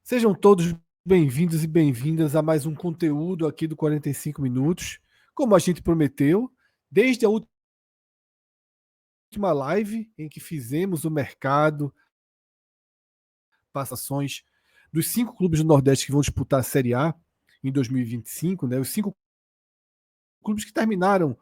Sejam todos bem-vindos e bem-vindas a mais um conteúdo aqui do 45 Minutos. Como a gente prometeu, desde a última live em que fizemos o mercado, passações dos 5 clubes do Nordeste que vão disputar a Série A em 2025, né? Os 5 clubes que terminaram,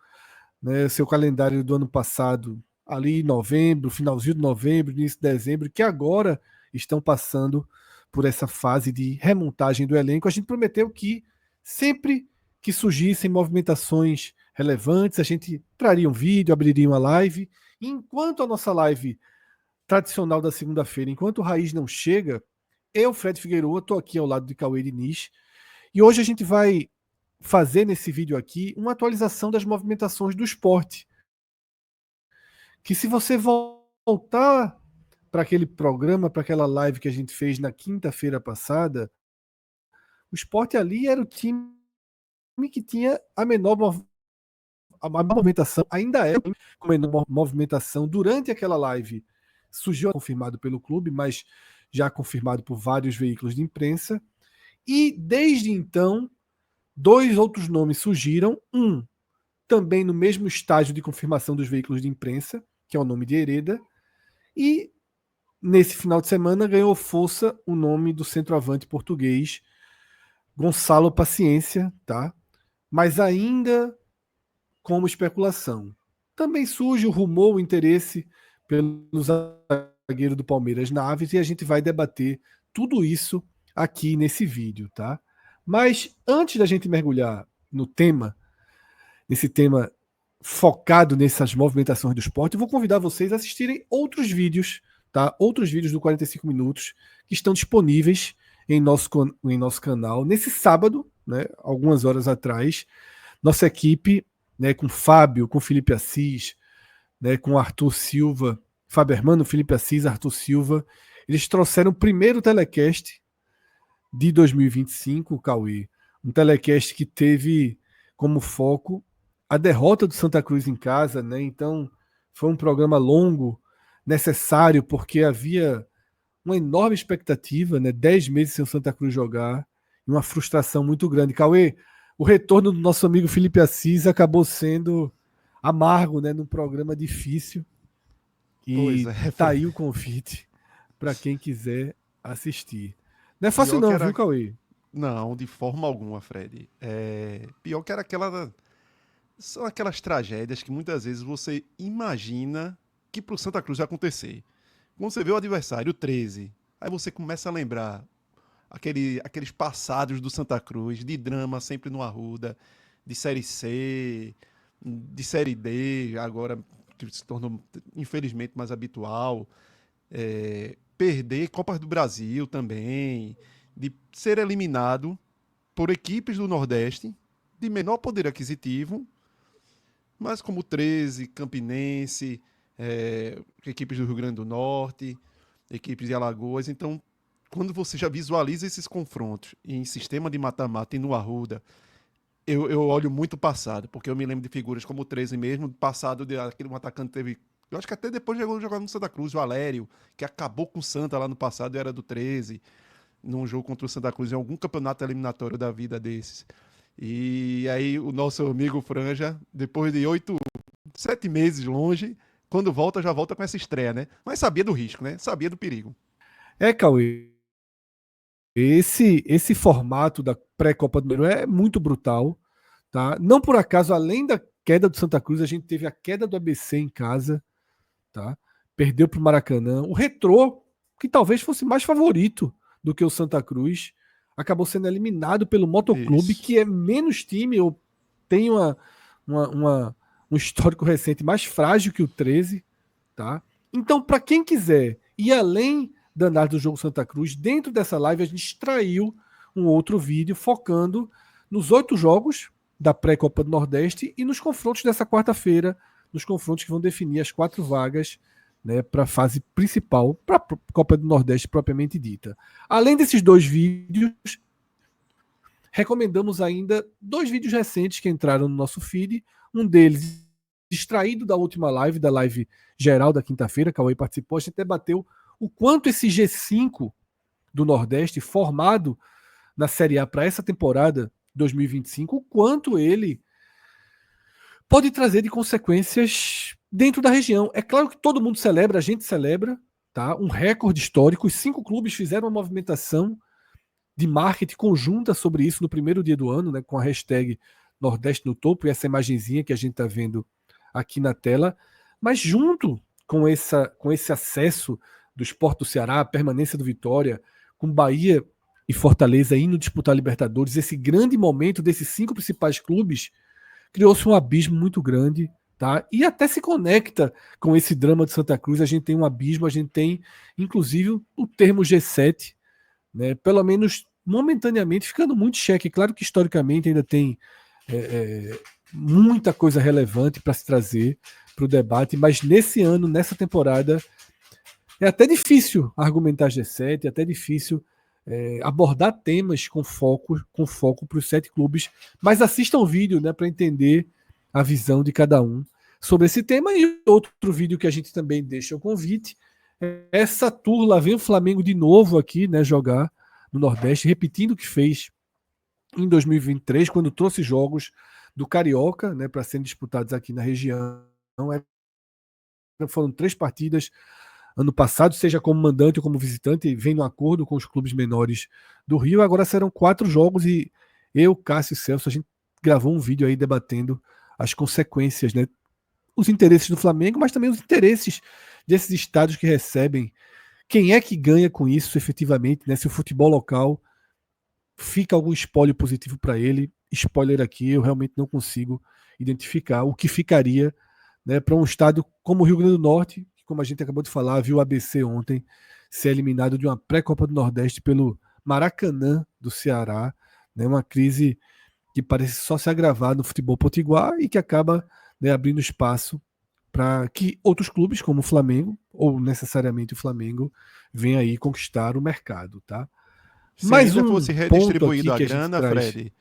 né, seu calendário do ano passado ali em novembro, finalzinho de novembro, início de dezembro, que agora estão passando por essa fase de remontagem do elenco. A gente prometeu que sempre que surgissem movimentações relevantes, a gente traria um vídeo, abriria uma live. E enquanto a nossa live tradicional da segunda-feira, enquanto o Raiz não chega, eu, Fred Figueiredo, estou aqui ao lado de Cauê Diniz. E hoje a gente vai fazer nesse vídeo aqui uma atualização das movimentações do esporte. Que se você voltar para aquele programa, para aquela live que a gente fez na quinta-feira passada, o Sport ali era o time que tinha a menor movimentação, ainda é com menor movimentação durante aquela live. Surgiu confirmado pelo clube, mas já confirmado por vários veículos de imprensa. E desde então, dois outros nomes surgiram. Um também no mesmo estágio de confirmação dos veículos de imprensa, que é o nome de Hereda. E nesse final de semana ganhou força o nome do centroavante português Gonçalo Paciência, tá? Mas ainda como especulação. Também surge o rumor, o interesse pelo zagueiro do Palmeiras Naves e a gente vai debater tudo isso aqui nesse vídeo, tá? Mas antes da gente mergulhar no tema, nesse tema focado nessas movimentações do esporte, eu vou convidar vocês a assistirem outros vídeos, tá? Outros vídeos do 45 Minutos que estão disponíveis em nosso canal. Nesse sábado, né, algumas horas atrás, nossa equipe, né, com Fábio, com Felipe Assis, né, com Arthur Silva, Fábio Hermano, Felipe Assis, Arthur Silva, eles trouxeram o primeiro telecast de 2025, Cauê. Um telecast que teve como foco a derrota do Santa Cruz em casa, né? Então foi um programa longo, necessário, porque havia uma enorme expectativa, né? 10 meses sem o Santa Cruz jogar, e uma frustração muito grande. Cauê, o retorno do nosso amigo Felipe Assis acabou sendo amargo, né? Num programa difícil. Pois E é, tá Fred. aí o convite para quem quiser assistir. Não é fácil Pior que não, viu, era. Cauê? Não, de forma alguma, Fred. Pior que era aquela. São aquelas tragédias que muitas vezes você imagina que pro Santa Cruz vai acontecer. Quando você vê o adversário, o 13, aí você começa a lembrar aqueles passados do Santa Cruz, de drama sempre no Arruda, de Série C, de Série D, agora que se tornou, infelizmente, mais habitual. Perder Copas do Brasil também, de ser eliminado por equipes do Nordeste de menor poder aquisitivo, mas como 13, Campinense, equipes do Rio Grande do Norte, equipes de Alagoas. Então, quando você já visualiza esses confrontos em sistema de mata-mata e no Arruda, eu olho muito o passado, porque eu me lembro de figuras como o 13 mesmo, passado de aquele um atacante teve. Eu acho que até depois chegou a jogar no Santa Cruz, o Alério, que acabou com o Santa lá no passado e era do 13, num jogo contra o Santa Cruz, em algum campeonato eliminatório da vida desses. E aí o nosso amigo Franja, depois de 7 meses longe, quando volta, já volta com essa estreia, né? Mas sabia do risco, né? Sabia do perigo. É, Cauê, esse formato da pré-Copa do Mineiro é muito brutal, tá? Não por acaso, além da queda do Santa Cruz, a gente teve a queda do ABC em casa, tá? Perdeu para o Maracanã. O Retrô, que talvez fosse mais favorito do que o Santa Cruz, acabou sendo eliminado pelo Motoclube, Isso. que é menos time, ou tem uma, uma- um histórico recente mais frágil que o 13, tá? Então, para quem quiser ir além da análise do jogo Santa Cruz, dentro dessa live a gente extraiu um outro vídeo focando nos 8 jogos da pré-Copa do Nordeste e nos confrontos dessa quarta-feira, nos confrontos que vão definir as 4 vagas, né, para a fase principal, para a Copa do Nordeste propriamente dita. Além desses 2 vídeos, recomendamos ainda 2 vídeos recentes que entraram no nosso feed. Um deles extraído da última live, da live geral da quinta-feira, Cauê participou, a gente debateu o quanto esse G5 do Nordeste formado na Série A para essa temporada 2025, o quanto ele pode trazer de consequências dentro da região. É claro que todo mundo celebra, a gente celebra, tá? Um recorde histórico. Os 5 clubes fizeram uma movimentação de marketing conjunta sobre isso no primeiro dia do ano, né, com a hashtag Nordeste no Topo e essa imagenzinha que a gente está vendo aqui na tela. Mas junto com esse acesso do Sport do Ceará, a permanência do Vitória, com Bahia e Fortaleza indo disputar Libertadores, esse grande momento desses 5 principais clubes, criou-se um abismo muito grande, tá? E até se conecta com esse drama de Santa Cruz. A gente tem um abismo, a gente tem, inclusive, o termo G7, né? Pelo menos momentaneamente, ficando muito em xeque. Claro que historicamente ainda tem muita coisa relevante para se trazer para o debate, mas nesse ano, nessa temporada, é até difícil argumentar G7, é até difícil abordar temas com foco para os 7 clubes, mas assistam o vídeo, né, para entender a visão de cada um sobre esse tema. E outro vídeo que a gente também deixa o convite, essa tour, lá vem o Flamengo de novo aqui, né, jogar no Nordeste, repetindo o que fez em 2023, quando trouxe jogos do Carioca, né, para serem disputados aqui na região. Foram 3 partidas ano passado, seja como mandante ou como visitante, vem no acordo com os clubes menores do Rio. Agora serão 4 jogos e eu, Cássio e Celso, a gente gravou um vídeo aí debatendo as consequências, né? Os interesses do Flamengo, mas também os interesses desses estados que recebem. Quem é que ganha com isso efetivamente, né? Se o futebol local fica algum espólio positivo para ele. Spoiler aqui, eu realmente não consigo identificar o que ficaria, né, para um estado como o Rio Grande do Norte, que, como a gente acabou de falar, viu o ABC ontem ser eliminado de uma pré-Copa do Nordeste pelo Maracanã do Ceará, né, uma crise que parece só se agravar no futebol potiguar e que acaba, né, abrindo espaço para que outros clubes, como o Flamengo, ou necessariamente o Flamengo, venham aí conquistar o mercado, tá? Se Mais ainda um fosse ponto redistribuído aqui a que a gente grana, traz. Fred,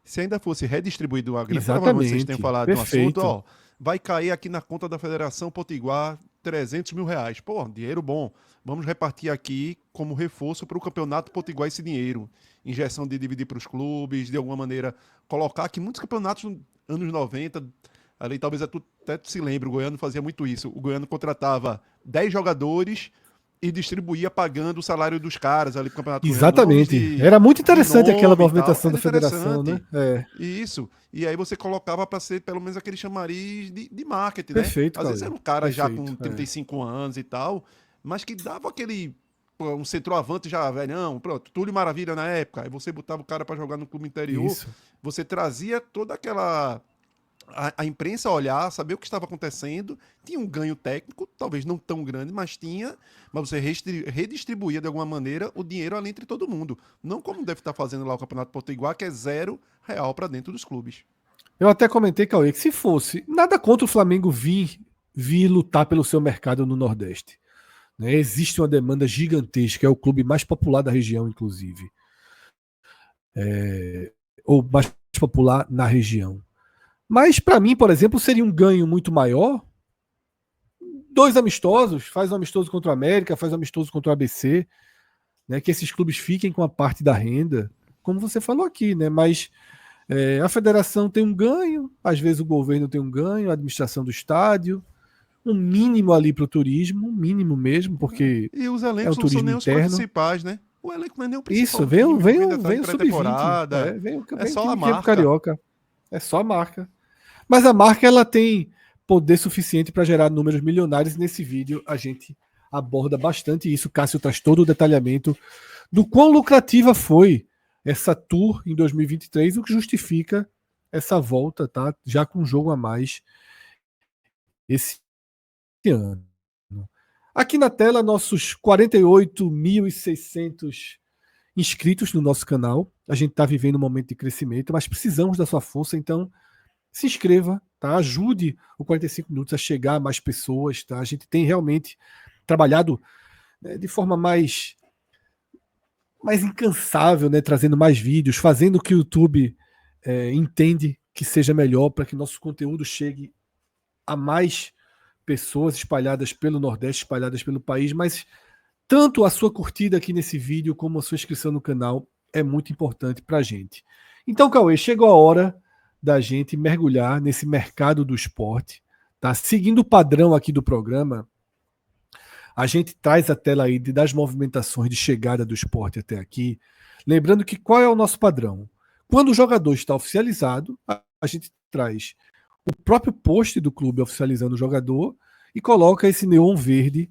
se ainda fosse redistribuído a grana, provavelmente vocês tenham Exatamente, falado no assunto, perfeito. ó, vai cair aqui na conta da Federação Potiguar R$ 300 mil. Pô, dinheiro bom. Vamos repartir aqui como reforço para o Campeonato Potiguar esse dinheiro. Injeção de dividir para os clubes, de alguma maneira colocar que muitos campeonatos nos anos 90, ali talvez até tu se lembre, o Goiano fazia muito isso. O Goiano contratava 10 jogadores e distribuía pagando o salário dos caras ali pro Campeonato Goiano. Nomes Exatamente. Era muito de interessante aquela nome e tal. movimentação Era da federação, né? interessante. Isso. E aí você colocava para ser pelo menos aquele chamariz de marketing, né? Perfeito, Às vezes Cauê. era um cara já com Perfeito. 35 anos e tal, mas que dava aquele. Pô, um centroavante já velhão, pronto, Túlio Maravilha na época. Aí você botava o cara para jogar no clube interior, Isso. você trazia toda aquela a imprensa olhar, saber o que estava acontecendo, tinha um ganho técnico, talvez não tão grande, mas tinha, mas você redistribuía de alguma maneira o dinheiro ali entre todo mundo. Não como deve estar fazendo lá o Campeonato Potiguar, que é R$ 0 para dentro dos clubes. Eu até comentei, Cauê, que se fosse nada contra o Flamengo vir lutar pelo seu mercado no Nordeste. Né? Existe uma demanda gigantesca, é o clube mais popular da região, inclusive. Ou mais popular na região. Mas, para mim, por exemplo, seria um ganho muito maior. 2 amistosos, faz um amistoso contra o América, faz um amistoso contra o ABC, né, que esses clubes fiquem com a parte da renda, como você falou aqui, né? Mas a federação tem um ganho, às vezes o governo tem um ganho, a administração do estádio, um mínimo ali para o turismo, um mínimo mesmo, porque E os é um elencos não são turismo nem os interno. principais, né? O elenco não é nem o principal Isso, do time, porque ainda está em vem o sub-20, pré-temporada. É vem o só a time que vem pro marca. Carioca. É só a marca. Mas a marca ela tem poder suficiente para gerar números milionários. E nesse vídeo a gente aborda bastante isso. Cássio traz todo o detalhamento do quão lucrativa foi essa tour em 2023, o que justifica essa volta, tá? Já com um jogo a mais esse ano. Aqui na tela, nossos 48.600 inscritos no nosso canal. A gente está vivendo um momento de crescimento, mas precisamos da sua força, então se inscreva, tá? Ajude o 45 minutos a chegar a mais pessoas, tá? A gente tem realmente trabalhado, né, de forma mais incansável, né? Trazendo mais vídeos, fazendo o que o YouTube entende que seja melhor para que nosso conteúdo chegue a mais pessoas espalhadas pelo Nordeste, espalhadas pelo país, mas tanto a sua curtida aqui nesse vídeo como a sua inscrição no canal é muito importante para a gente. Então, Cauê, chegou a hora da gente mergulhar nesse mercado do esporte. Tá? Seguindo o padrão aqui do programa, a gente traz a tela aí das movimentações de chegada do esporte até aqui. Lembrando que qual é o nosso padrão? Quando o jogador está oficializado, a gente traz o próprio post do clube oficializando o jogador e coloca esse neon verde,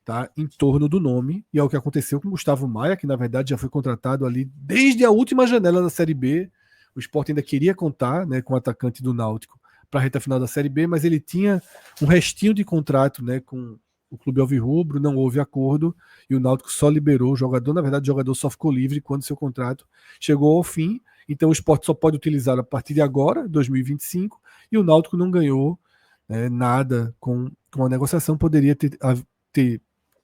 tá, em torno do nome. E é o que aconteceu com o Gustavo Maia, que na verdade já foi contratado ali desde a última janela da Série B. O Sport ainda queria contar, né, com o atacante do Náutico para a reta final da Série B, mas ele tinha um restinho de contrato, né, com o clube alvirrubro, não houve acordo e o Náutico só liberou o jogador. Na verdade, o jogador só ficou livre quando seu contrato chegou ao fim. Então o Sport só pode utilizar a partir de agora, 2025, e o Náutico não ganhou, né, nada com a negociação. Poderia ter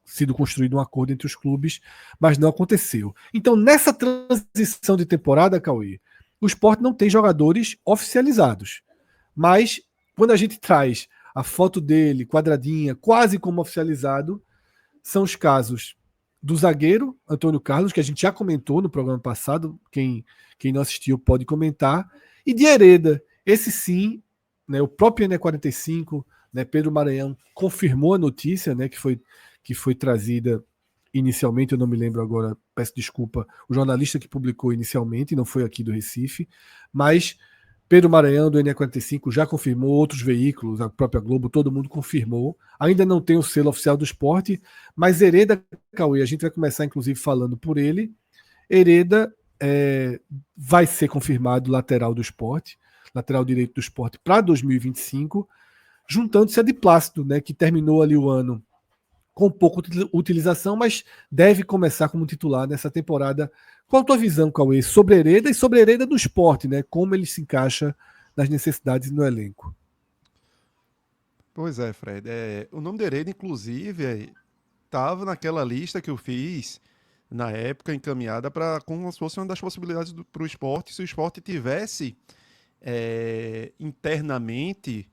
sido construído um acordo entre os clubes, mas não aconteceu. Então, nessa transição de temporada, Cauê, o Sport não tem jogadores oficializados. Mas, quando a gente traz a foto dele, quadradinha, quase como oficializado, são os casos do zagueiro, Antônio Carlos, que a gente já comentou no programa passado, quem não assistiu pode comentar, e de Hereda, esse sim, né, o próprio NE45, né, Pedro Maranhão confirmou a notícia, né, que foi trazida inicialmente, eu não me lembro agora, peço desculpa, o jornalista que publicou inicialmente, não foi aqui do Recife, mas Pedro Maranhão, do NE45, já confirmou, outros veículos, a própria Globo, todo mundo confirmou. Ainda não tem o selo oficial do esporte, mas Hereda, Cauê, a gente vai começar inclusive falando por ele. Hereda vai ser confirmado lateral do esporte, lateral direito do esporte para 2025, juntando-se a de Plácido, né, que terminou ali o ano com pouca utilização, mas deve começar como titular nessa temporada. Qual a tua visão, Cauê, sobre Hereda e sobre Hereda do esporte, né? Como ele se encaixa nas necessidades no elenco? Pois é, Fred. O nome de Hereda, inclusive, estava naquela lista que eu fiz na época, encaminhada para como se fosse uma das possibilidades para o esporte, se o esporte tivesse internamente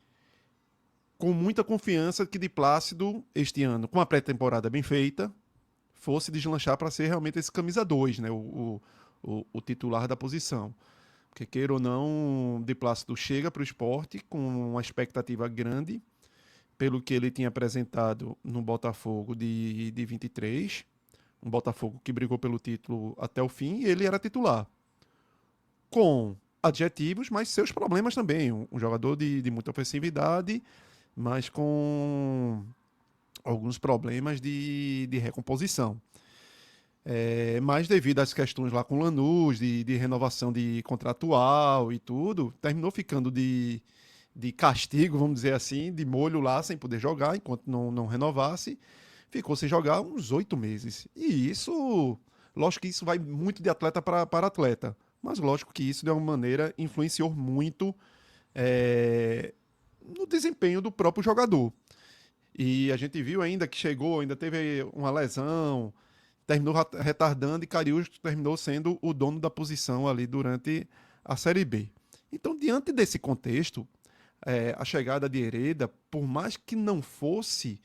com muita confiança que de Plácido, este ano, com a pré-temporada bem feita, fosse deslanchar para ser realmente esse camisa 2, né? O titular da posição. Porque, queira ou não, de Plácido chega para o esporte com uma expectativa grande, pelo que ele tinha apresentado no Botafogo de 23, um Botafogo que brigou pelo título até o fim, e ele era titular. Com adjetivos, mas seus problemas também. Um jogador de muita ofensividade, mas com alguns problemas de recomposição. Mas devido às questões lá com o Lanús, de renovação de contratual e tudo, terminou ficando de castigo, vamos dizer assim, de molho lá, sem poder jogar, enquanto não renovasse. Ficou sem jogar uns 8 meses. E isso, lógico que isso vai muito de atleta para atleta, mas lógico que isso, de alguma maneira, influenciou muito no desempenho do próprio jogador. E a gente viu ainda que chegou, ainda teve uma lesão, terminou retardando e Cariús terminou sendo o dono da posição ali durante a Série B. Então, diante desse contexto, a chegada de Hereda, por mais que não fosse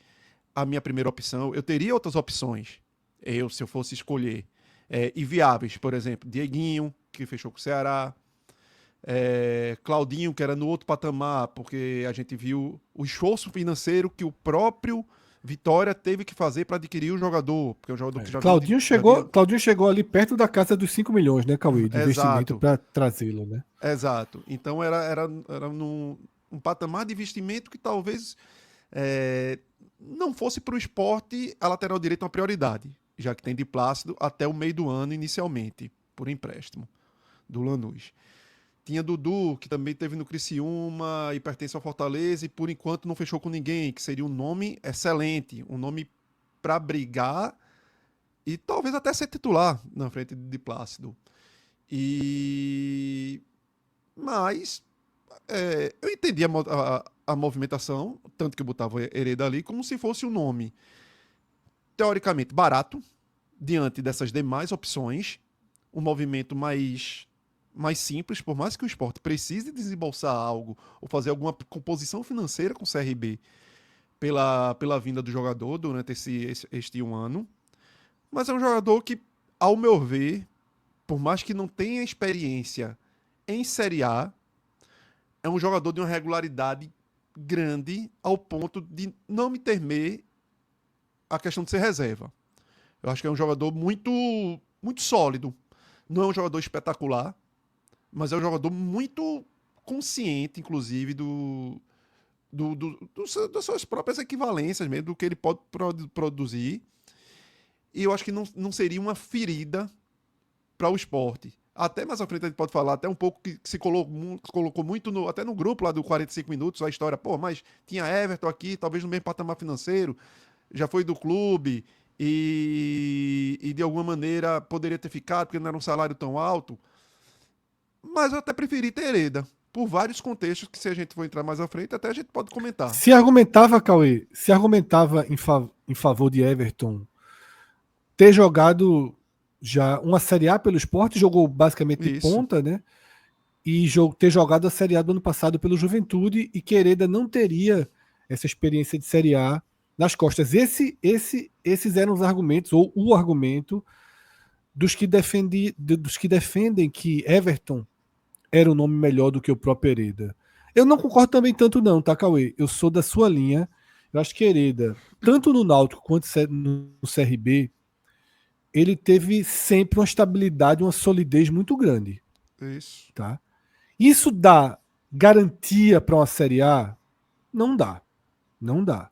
a minha primeira opção, eu teria outras opções, se eu fosse escolher, e viáveis, por exemplo, Dieguinho, que fechou com o Ceará, Claudinho, que era no outro patamar, porque a gente viu o esforço financeiro que o próprio Vitória teve que fazer para adquirir o jogador, porque é um jogador que já Claudinho chegou ali perto da casa dos 5 milhões, né, Cauê, de investimento para trazê-lo, né? Exato. Então era um patamar de investimento que talvez não fosse para o esporte a lateral direita uma prioridade, já que tem de Plácido até o meio do ano inicialmente, por empréstimo do Lanús. Tinha Dudu, que também teve no Criciúma e pertence ao Fortaleza e por enquanto não fechou com ninguém, que seria um nome excelente, um nome para brigar e talvez até ser titular na frente de Plácido. Mas eu entendi a movimentação, tanto que eu botava Hereda ali, como se fosse um nome teoricamente barato, diante dessas demais opções, um movimento mais simples, por mais que o esporte precise desembolsar algo ou fazer alguma composição financeira com o CRB pela vinda do jogador durante este um ano. Mas é um jogador que, ao meu ver, por mais que não tenha experiência em Série A, é um jogador de uma regularidade grande ao ponto de não me temer a questão de ser reserva. Eu acho que é um jogador muito sólido. Não é um jogador espetacular, mas é um jogador muito consciente, inclusive, das suas próprias equivalências mesmo, do que ele pode produzir. E eu acho que não seria uma ferida para o esporte. Até mais à frente a gente pode falar até um pouco que se colocou muito até no grupo lá do 45 minutos a história, pô, mas tinha Everton aqui, talvez no mesmo patamar financeiro, já foi do clube e de alguma maneira poderia ter ficado porque não era um salário tão alto. Mas eu até preferi ter Hereda, por vários contextos que se a gente for entrar mais à frente, até a gente pode comentar. Se argumentava, Cauê, se argumentava em favor de Everton ter jogado já uma Série A pelo Sport, jogou basicamente de Isso, ponta, né? E ter jogado a Série A do ano passado pelo Juventude e Quereda não teria essa experiência de Série A nas costas. Esses eram os argumentos, ou o argumento dos que defendem que Everton era um nome melhor do que o próprio Hereda. Eu não concordo também tanto não, tá, Cauê? Eu sou da sua linha. Eu acho que Hereda, tanto no Náutico quanto no CRB, ele teve sempre uma estabilidade, uma solidez muito grande, isso. tá? Isso dá garantia para uma Série A? Não dá. Não dá.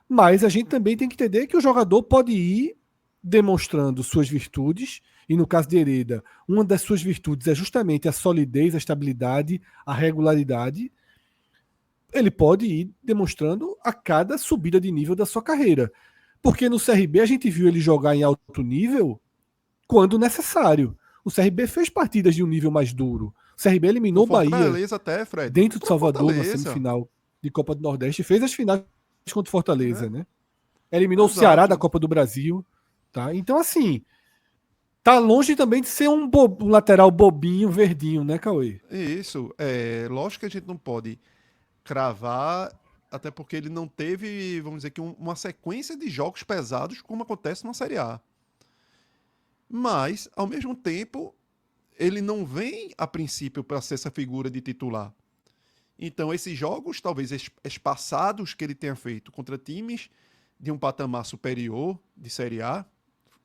Mas a gente também tem que entender que o jogador pode ir demonstrando suas virtudes, e no caso de Hereda, uma das suas virtudes é justamente a solidez, a estabilidade, a regularidade. Ele pode ir demonstrando a cada subida de nível da sua carreira. Porque no CRB a gente viu ele jogar em alto nível quando necessário. O CRB fez partidas de um nível mais duro. O CRB No eliminou o Bahia Fortaleza até, Fred. O dentro de próprio Salvador na Fortaleza. semifinal de Copa do Nordeste e fez as finais contra o Fortaleza, É, né? Eliminou o Ceará da exato. Copa do Brasil, tá? Então assim, tá longe também de ser um lateral bobinho, verdinho, né, Cauê? Isso. É, lógico que a gente não pode cravar, até porque ele não teve, vamos dizer que, uma sequência de jogos pesados como acontece na Série A. Mas, ao mesmo tempo, ele não vem a princípio para ser essa figura de titular. Então, esses jogos, talvez espaçados que ele tenha feito contra times de um patamar superior de Série A,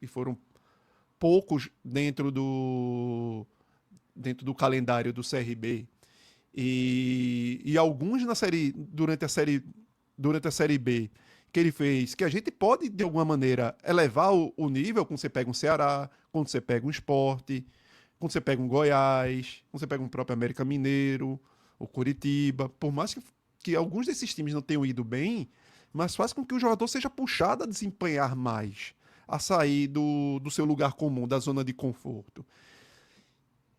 e foram poucos dentro do calendário do CRB, e alguns na série durante a série B que ele fez, que a gente pode de alguma maneira elevar o nível quando você pega um Ceará, quando você pega um Sport, quando você pega um Goiás, quando você pega um próprio América Mineiro, o Curitiba, por mais que alguns desses times não tenham ido bem, mas faz com que o jogador seja puxado a desempenhar mais, a sair do seu lugar comum, da zona de conforto.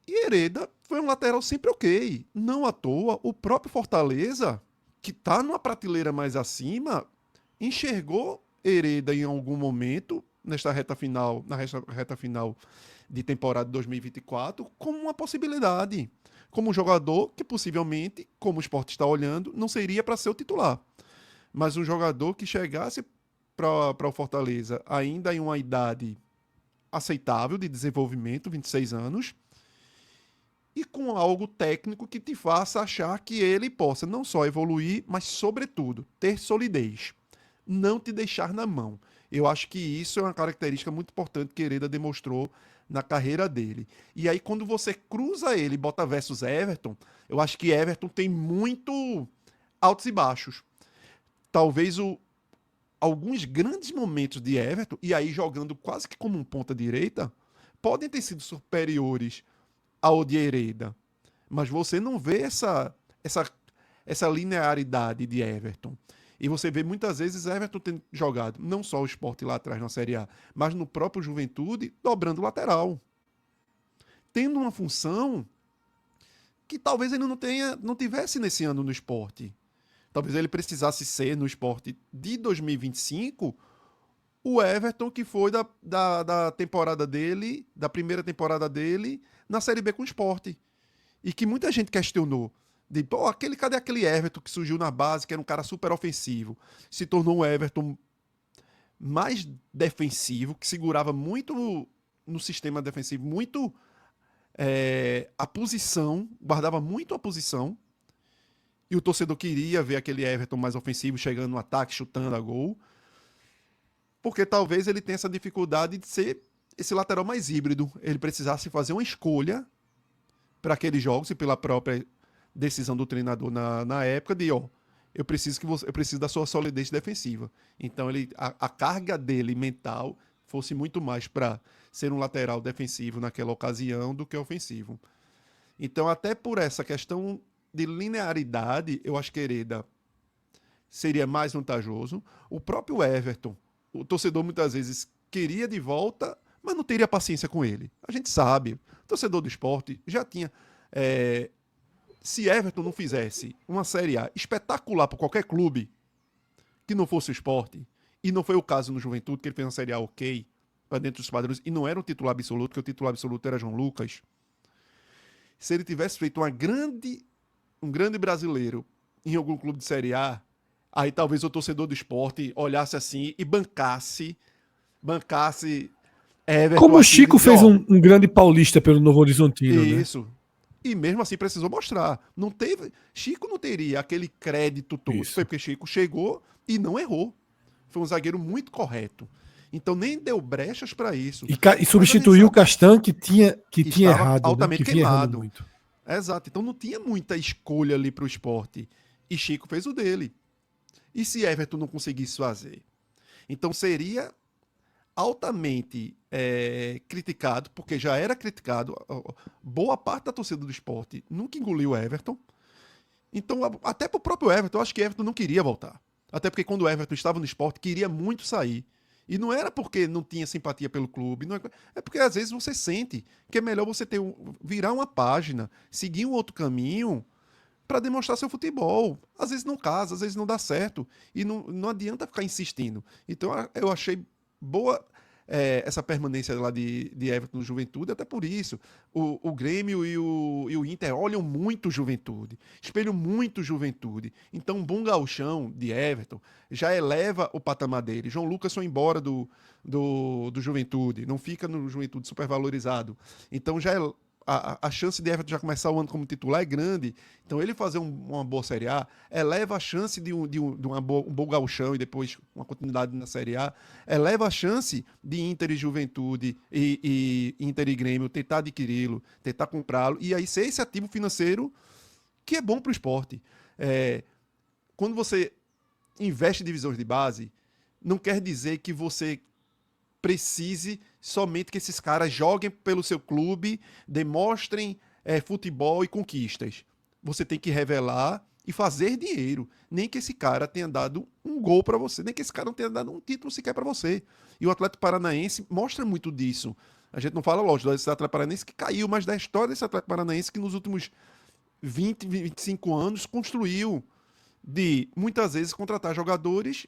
E Hereda foi um lateral sempre ok. Não à toa, o próprio Fortaleza, que está numa prateleira mais acima, enxergou Hereda em algum momento, nesta reta final, na reta final de temporada de 2024, como uma possibilidade. Como um jogador que possivelmente, como o esporte está olhando, não seria para ser o titular. Mas um jogador que chegasse para o Fortaleza ainda em uma idade aceitável de desenvolvimento, 26 anos, e com algo técnico que te faça achar que ele possa não só evoluir, mas, sobretudo, ter solidez. Não te deixar na mão. Eu acho que isso é uma característica muito importante que Hereda demonstrou na carreira dele. E aí, quando você cruza ele e bota versus Everton, eu acho que Everton tem muito altos e baixos. Talvez alguns grandes momentos de Everton, e aí jogando quase que como um ponta-direita, podem ter sido superiores ao de Hereda. Mas você não vê essa linearidade de Everton. E você vê muitas vezes Everton tendo jogado não só o Sport lá atrás na Série A, mas no próprio Juventude, dobrando lateral. Tendo uma função que talvez ele não tivesse nesse ano no Sport. Talvez ele precisasse ser no Sport de 2025 o Everton que foi da temporada dele, da primeira temporada dele, na Série B com o Sport. E que muita gente questionou. De, pô, cadê aquele Everton que surgiu na base, que era um cara super ofensivo? Se tornou um Everton mais defensivo, que segurava muito no sistema defensivo, muito a posição, guardava muito a posição, e o torcedor queria ver aquele Everton mais ofensivo, chegando no ataque, chutando a gol, porque talvez ele tenha essa dificuldade de ser esse lateral mais híbrido, ele precisasse fazer uma escolha para aqueles jogos, e pela própria decisão do treinador na época, de eu preciso da sua solidez defensiva. Então a carga dele mental fosse muito mais para ser um lateral defensivo naquela ocasião do que ofensivo. Então, até por essa questão de linearidade, eu acho que Hereda seria mais vantajoso. O próprio Everton, o torcedor muitas vezes queria de volta, mas não teria paciência com ele. A gente sabe, o torcedor do Sport já tinha... se Everton não fizesse uma Série A espetacular para qualquer clube que não fosse o Sport, e não foi o caso no Juventude, que ele fez uma Série A ok, para dentro dos padrões, e não era um titular absoluto, porque o titular absoluto era João Lucas. Se ele tivesse feito um grande brasileiro em algum clube de Série A, aí talvez o torcedor do Sport olhasse assim e bancasse Everton. Como o Chico fez um grande paulista pelo Novo Horizontino, né? Isso. E mesmo assim precisou mostrar. Chico não teria aquele crédito todo. Isso. Foi porque Chico chegou e não errou. Foi um zagueiro muito correto. Então nem deu brechas para isso. E substituiu o Castan, que tinha errado, altamente né? Que vinha queimado. Muito. Exato. Então não tinha muita escolha ali para o Sport. E Chico fez o dele. E se Everton não conseguisse fazer? Então seria altamente criticado, porque já era criticado. Boa parte da torcida do Sport nunca engoliu o Everton. Então, até pro próprio Everton, eu acho que Everton não queria voltar. Até porque quando o Everton estava no Sport, queria muito sair. E não era porque não tinha simpatia pelo clube, é porque às vezes você sente que é melhor você virar uma página, seguir um outro caminho para demonstrar seu futebol. Às vezes não casa, às vezes não dá certo. E não adianta ficar insistindo. Então eu achei boa essa permanência lá de Everton no Juventude, até por isso. O Grêmio e o Inter olham muito Juventude, espelham muito Juventude. Então um bom gauchão de Everton já eleva o patamar dele. João Lucas foi embora do Juventude, não fica no Juventude supervalorizado. Então já a chance de Everton já começar o ano como titular é grande. Então ele fazer uma boa Série A eleva a chance de um bom gauchão e depois uma continuidade na Série A, eleva a chance de Inter e Juventude e Inter e Grêmio tentar adquiri-lo, tentar comprá-lo, e aí ser esse ativo financeiro que é bom para o esporte. Quando você investe em divisões de base, não quer dizer que você precise somente que esses caras joguem pelo seu clube, demonstrem futebol e conquistas. Você tem que revelar e fazer dinheiro. Nem que esse cara tenha dado um gol para você, nem que esse cara não tenha dado um título sequer para você. E o Atlético Paranaense mostra muito disso. A gente não fala, lógico, desse Atlético Paranaense que caiu, mas da história desse Atlético Paranaense que nos últimos 20, 25 anos construiu de, muitas vezes, contratar jogadores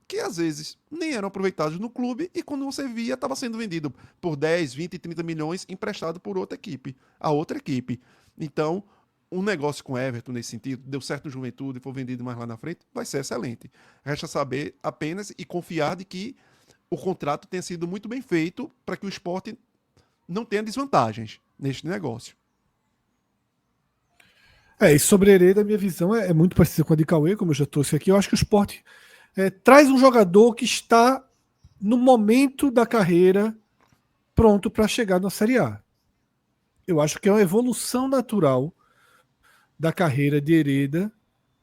que às vezes nem eram aproveitados no clube e quando você via estava sendo vendido por 10, 20, 30 milhões emprestado por outra equipe, a outra equipe. Então, um negócio com Everton nesse sentido, deu certo no Juventude e for vendido mais lá na frente, vai ser excelente. Resta saber apenas e confiar de que o contrato tenha sido muito bem feito para que o Sport não tenha desvantagens neste negócio. E sobre Hereda, a minha visão é muito parecida com a de Cauê, como eu já trouxe aqui. Eu acho que o Sport traz um jogador que está no momento da carreira pronto para chegar na Série A. Eu acho que é uma evolução natural da carreira de Hereda,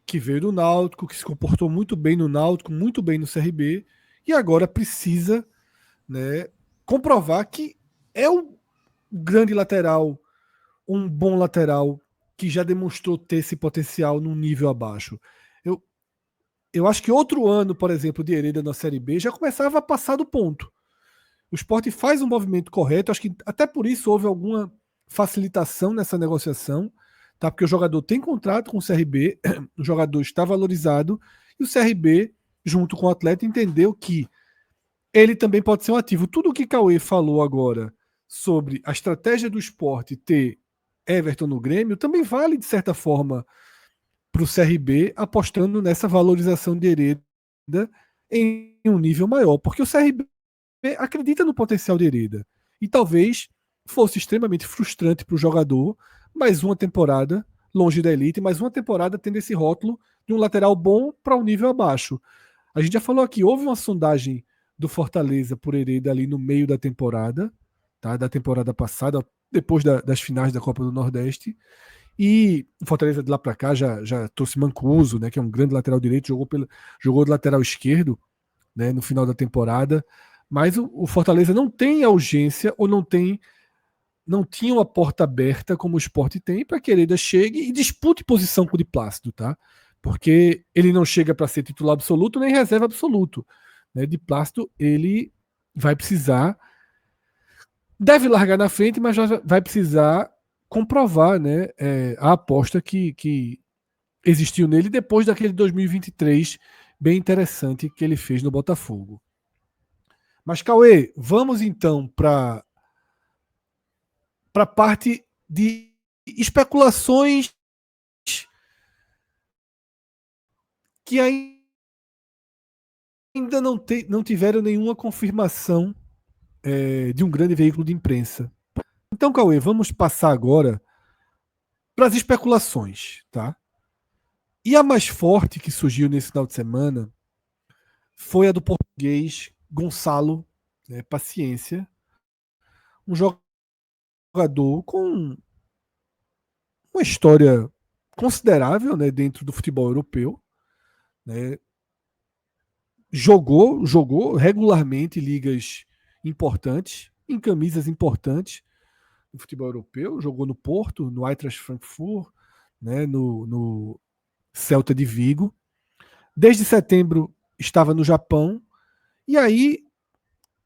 que veio do Náutico, que se comportou muito bem no Náutico, muito bem no CRB, e agora precisa, né, comprovar que é um grande lateral, um bom lateral, que já demonstrou ter esse potencial num nível abaixo. Eu acho que outro ano, por exemplo, de Hereda na Série B já começava a passar do ponto. O Sport faz um movimento correto, acho que até por isso houve alguma facilitação nessa negociação, tá? Porque o jogador tem contrato com o CRB, o jogador está valorizado, e o CRB, junto com o atleta, entendeu que ele também pode ser um ativo. Tudo o que Cauê falou agora sobre a estratégia do Sport ter Everton no Grêmio também vale, de certa forma, para o CRB, apostando nessa valorização de Hereda em um nível maior, porque o CRB acredita no potencial de Hereda. E talvez fosse extremamente frustrante para o jogador mais uma temporada longe da elite, mais uma temporada tendo esse rótulo de um lateral bom para um nível abaixo. A gente já falou aqui, houve uma sondagem do Fortaleza por Hereda ali no meio da temporada, tá? Da temporada passada, depois das finais da Copa do Nordeste. E o Fortaleza de lá para cá já trouxe Mancuso, né, que é um grande lateral direito, jogou de lateral esquerdo, né, no final da temporada. Mas o Fortaleza não tem a urgência ou não tinha uma porta aberta como o Sport tem para que Hereda chegue e dispute posição com o de Plácido, tá? Porque ele não chega para ser titular absoluto nem reserva absoluto, né? De Plácido ele vai precisar, deve largar na frente, mas já vai precisar comprovar, né, a aposta que existiu nele depois daquele 2023 bem interessante que ele fez no Botafogo. Mas Cauê, vamos então para a parte de especulações que ainda não tiveram nenhuma confirmação de um grande veículo de imprensa. Então, Cauê, vamos passar agora para as especulações, tá? E a mais forte que surgiu nesse final de semana foi a do português Gonçalo, né, Paciência, um jogador com uma história considerável, né, dentro do futebol europeu, né, jogou regularmente ligas importantes, em camisas importantes do futebol europeu, jogou no Porto, no Eintracht Frankfurt, né, no Celta de Vigo. Desde setembro estava no Japão, e aí,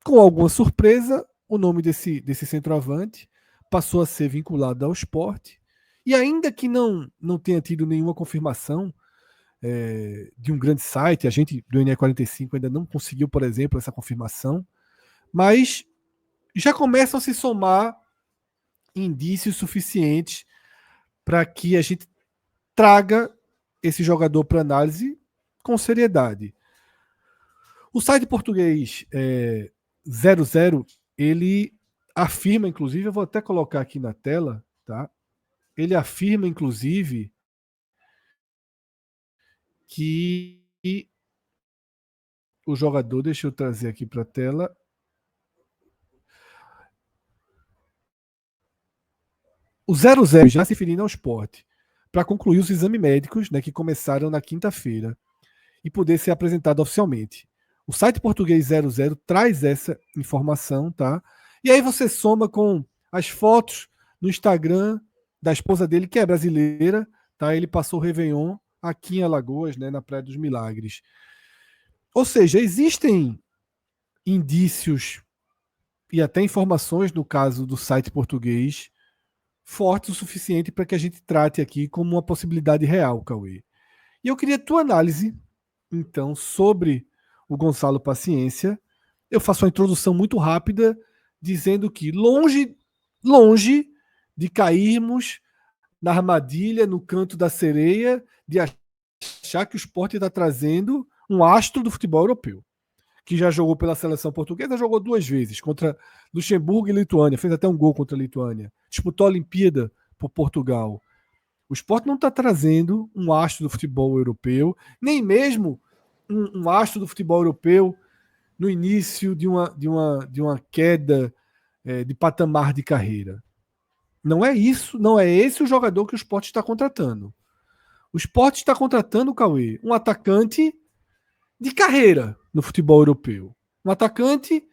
com alguma surpresa, o nome desse centroavante passou a ser vinculado ao Sport, e ainda que não tenha tido nenhuma confirmação de um grande site, a gente do NE45 ainda não conseguiu, por exemplo, essa confirmação, mas já começam a se somar indícios suficientes para que a gente traga esse jogador para análise com seriedade. O site português 00, ele afirma, inclusive, eu vou até colocar aqui na tela, tá? Ele afirma, inclusive, que o jogador, deixa eu trazer aqui para a tela, o 00 já se referindo ao esporte, para concluir os exames médicos, né, que começaram na quinta-feira e poder ser apresentado oficialmente. O site português 00 traz essa informação, tá? E aí você soma com as fotos no Instagram da esposa dele, que é brasileira, tá? Ele passou o Réveillon aqui em Alagoas, né, na Praia dos Milagres. Ou seja, existem indícios e até informações, no caso do site português, fortes o suficiente para que a gente trate aqui como uma possibilidade real, Cauê. E eu queria a tua análise, então, sobre o Gonçalo Paciência. Eu faço uma introdução muito rápida, dizendo que longe de cairmos na armadilha, no canto da sereia, de achar que o Sport está trazendo um astro do futebol europeu, que já jogou pela seleção portuguesa, jogou 2 vezes, contra Luxemburgo e Lituânia, fez até um gol contra a Lituânia, disputou a Olimpíada por Portugal. O Sport não está trazendo um astro do futebol europeu, nem mesmo um astro do futebol europeu no início de uma queda de patamar de carreira. Não é isso, não é esse o jogador que o Sport está contratando. O Sport está contratando, Cauê, um atacante de carreira no futebol europeu. Um atacante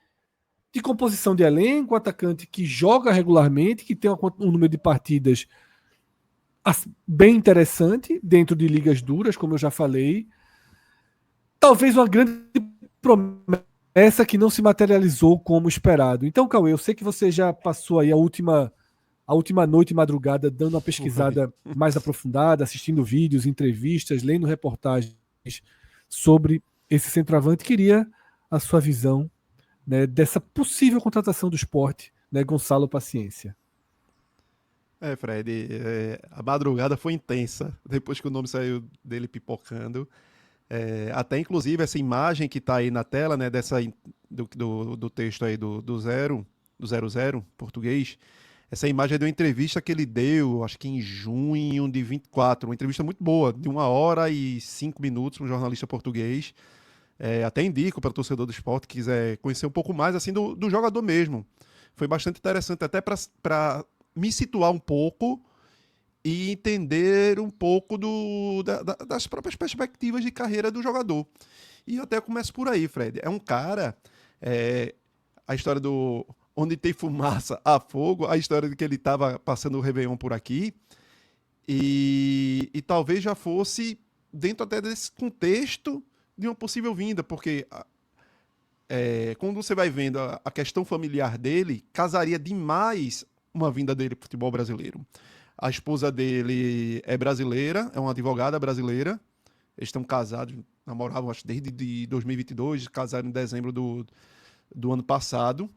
de composição de elenco, um atacante que joga regularmente, que tem um número de partidas bem interessante dentro de ligas duras, como eu já falei. Talvez uma grande promessa que não se materializou como esperado. Então, Cauê, eu sei que você já passou aí a última noite e madrugada dando uma pesquisada mais aprofundada, assistindo vídeos, entrevistas, lendo reportagens sobre esse centroavante. Queria a sua visão, né, dessa possível contratação do Sport, né, Gonçalo Paciência. Fred, a madrugada foi intensa depois que o nome saiu dele pipocando. Até inclusive essa imagem que está aí na tela, né, do texto aí do 00 português, essa imagem é de uma entrevista que ele deu, acho que em junho de 24, uma entrevista muito boa, de 1 hora e 5 minutos, para um jornalista português. Até indico para o torcedor do esporte que quiser conhecer um pouco mais assim do jogador mesmo. Foi bastante interessante, até para me situar um pouco e entender um pouco das próprias perspectivas de carreira do jogador. E eu até começo por aí, Fred. É um cara. A história do onde tem fumaça, há fogo, a história de que ele estava passando o Réveillon por aqui, e talvez já fosse dentro até desse contexto de uma possível vinda, porque quando você vai vendo a questão familiar dele, casaria demais uma vinda dele para o futebol brasileiro. A esposa dele é brasileira, é uma advogada brasileira, eles estão casados, namoravam acho desde 2022, casaram em dezembro do ano passado,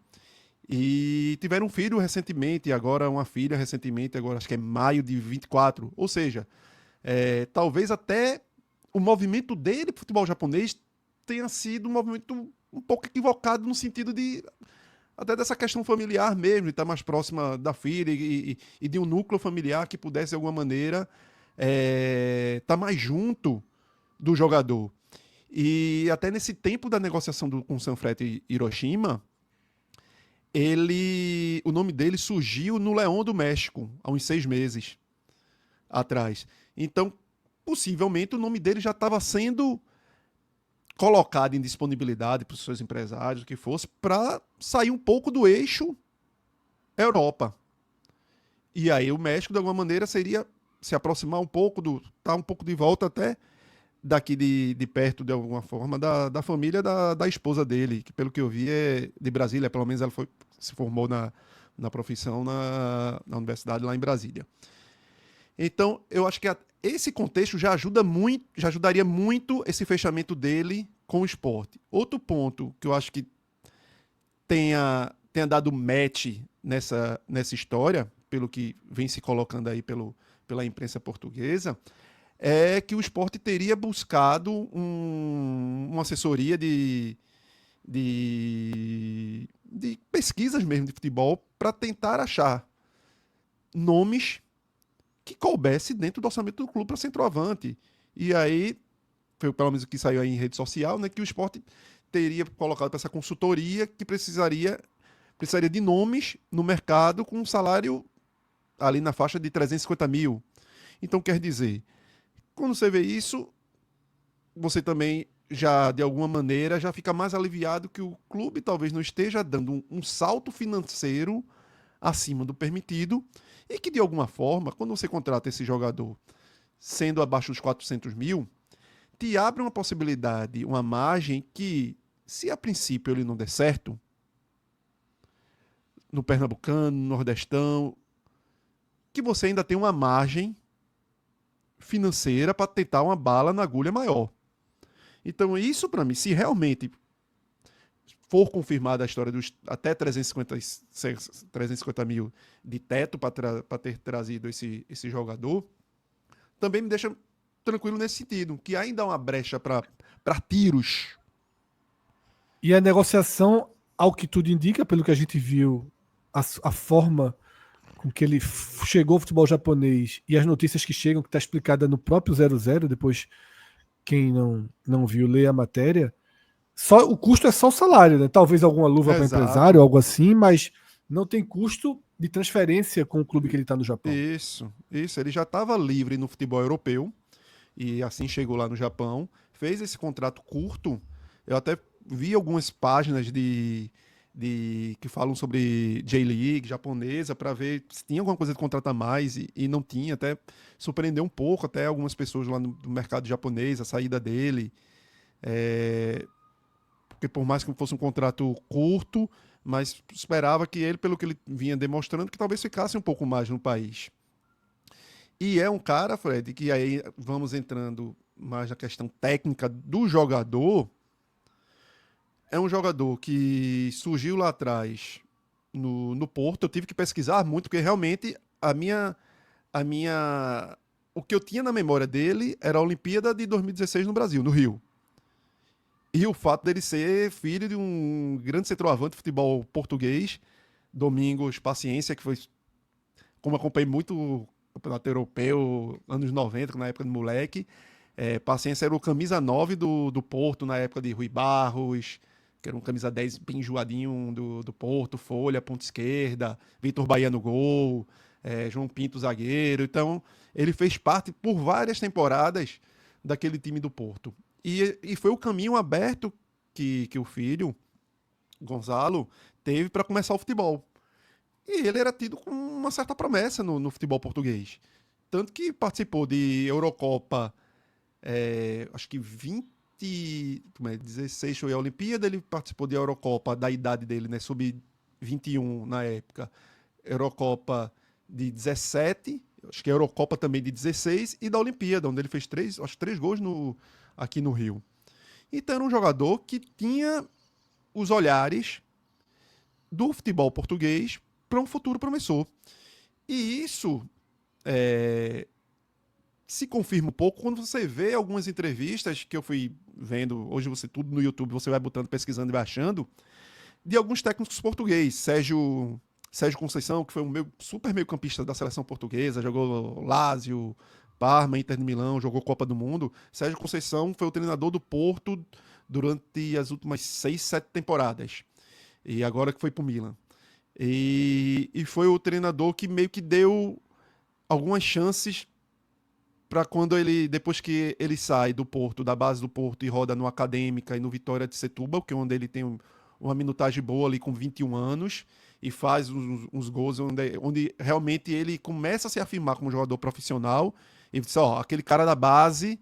e tiveram um filho recentemente, agora uma filha recentemente, agora acho que é maio de 24. Ou seja, talvez até o movimento dele para o futebol japonês tenha sido um movimento um pouco equivocado no sentido de até dessa questão familiar mesmo, de estar mais próxima da filha e de um núcleo familiar que pudesse de alguma maneira estar mais junto do jogador. E até nesse tempo da negociação com o Sanfrecce Hiroshima, o nome dele surgiu no León do México, há uns 6 meses atrás. Então, possivelmente, o nome dele já estava sendo colocado em disponibilidade para os seus empresários, o que fosse, para sair um pouco do eixo Europa. E aí o México, de alguma maneira, seria se aproximar um pouco, tá um pouco de volta até daqui de perto, de alguma forma, da família da esposa dele, que pelo que eu vi é de Brasília, pelo menos ela se formou na profissão na universidade lá em Brasília. Então, eu acho que esse contexto já ajudaria muito esse fechamento dele com o esporte. Outro ponto que eu acho que tenha dado match nessa história, pelo que vem se colocando aí pela imprensa portuguesa, é que o esporte teria buscado uma assessoria de pesquisas mesmo de futebol para tentar achar nomes que coubesse dentro do orçamento do clube para centroavante. E aí, foi pelo menos o que saiu aí em rede social, né, que o esporte teria colocado para essa consultoria que precisaria de nomes no mercado com um salário ali na faixa de 350 mil. Então, quer dizer, quando você vê isso, você também já, de alguma maneira, já fica mais aliviado que o clube talvez não esteja dando um salto financeiro acima do permitido e que, de alguma forma, quando você contrata esse jogador sendo abaixo dos 400 mil, te abre uma possibilidade, uma margem que, se a princípio ele não der certo, no Pernambucano, no Nordestão, que você ainda tem uma margem financeira para tentar uma bala na agulha maior. Então, isso para mim, se realmente for confirmada a história dos até 350 mil de teto para ter trazido esse jogador, também me deixa tranquilo nesse sentido, que ainda há uma brecha para tiros. E a negociação, ao que tudo indica, pelo que a gente viu, a forma com que ele chegou ao futebol japonês e as notícias que chegam, que está explicada no próprio 00, depois quem não viu, lê a matéria. O custo é só o salário, né? Talvez alguma luva para empresário, algo assim, mas não tem custo de transferência com o clube que ele está no Japão. Isso. Ele já estava livre no futebol europeu e assim chegou lá no Japão, fez esse contrato curto. Eu até vi algumas páginas que falam sobre J-League japonesa para ver se tinha alguma coisa de contratar mais e não tinha, até surpreendeu um pouco até algumas pessoas lá no mercado japonês, a saída dele, porque por mais que fosse um contrato curto, mas esperava que ele, pelo que ele vinha demonstrando, que talvez ficasse um pouco mais no país. E é um cara, Fred, que aí vamos entrando mais na questão técnica do jogador. É um jogador que surgiu lá atrás no Porto. Eu tive que pesquisar muito, porque realmente a minha o que eu tinha na memória dele era a Olimpíada de 2016 no Brasil, no Rio. E o fato dele ser filho de um grande centroavante de futebol português, Domingos Paciência, que foi, como acompanhei muito o campeonato europeu, anos 90, na época de moleque, Paciência era o camisa 9 do Porto, na época de Rui Barros, que era um camisa 10 bem enjoadinho do Porto, Folha, ponta esquerda, Vitor Bahia no gol, João Pinto zagueiro. Então, ele fez parte por várias temporadas daquele time do Porto. E foi o caminho aberto que o filho, Gonzalo, teve para começar o futebol. E ele era tido com uma certa promessa no futebol português. Tanto que participou de Eurocopa, acho que 16 foi a Olimpíada, ele participou de Eurocopa da idade dele, né, sub-21 na época. Eurocopa de 17, acho que a Eurocopa também de 16, e da Olimpíada, onde ele fez três gols aqui no Rio. Então era um jogador que tinha os olhares do futebol português para um futuro promissor. E isso se confirma um pouco quando você vê algumas entrevistas que eu fui vendo, hoje você tudo no YouTube, você vai botando, pesquisando e baixando, de alguns técnicos portugueses. Sérgio Conceição, que foi um super meio-campista da seleção portuguesa, jogou Lazio, Parma, Inter de Milão, jogou Copa do Mundo. Sérgio Conceição foi o treinador do Porto durante as últimas 6, 7 temporadas. E agora que foi pro Milan. E foi o treinador que meio que deu algumas chances para quando depois que ele sai do Porto, da base do Porto, e roda no Acadêmica e no Vitória de Setúbal, que é onde ele tem uma minutagem boa ali com 21 anos, e faz uns gols onde realmente ele começa a se afirmar como jogador profissional, e diz, aquele cara da base,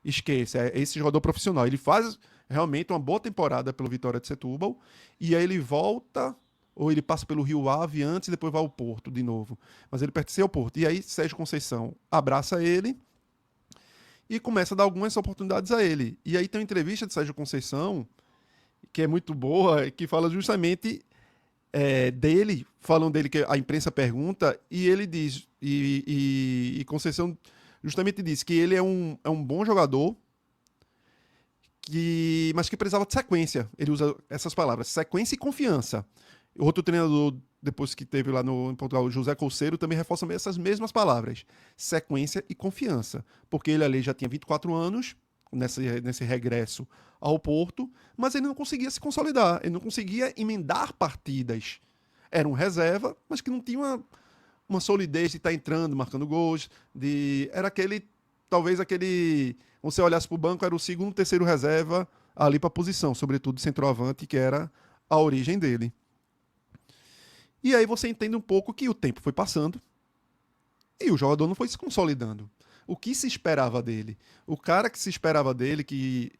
esquece, é esse jogador profissional. Ele faz realmente uma boa temporada pelo Vitória de Setúbal, e aí ele volta, ou ele passa pelo Rio Ave antes e depois vai ao Porto de novo. Mas ele pertence ao Porto. E aí Sérgio Conceição abraça ele e começa a dar algumas oportunidades a ele. E aí tem uma entrevista de Sérgio Conceição, que é muito boa, que fala justamente dele, falam dele, que a imprensa pergunta, e ele diz, e Conceição justamente diz que ele é um bom jogador, mas que precisava de sequência. Ele usa essas palavras, sequência e confiança. Outro treinador, depois que teve lá em Portugal, José Couceiro, também reforça essas mesmas palavras, sequência e confiança, porque ele ali já tinha 24 anos, nesse regresso ao Porto, mas ele não conseguia se consolidar, ele não conseguia emendar partidas. Era um reserva, mas que não tinha uma solidez de estar entrando, marcando gols, era talvez aquele, você olhasse para o banco, era o segundo, terceiro reserva ali para a posição, sobretudo centroavante, que era a origem dele. E aí você entende um pouco que o tempo foi passando e o jogador não foi se consolidando. O que se esperava dele? O cara que se esperava dele, que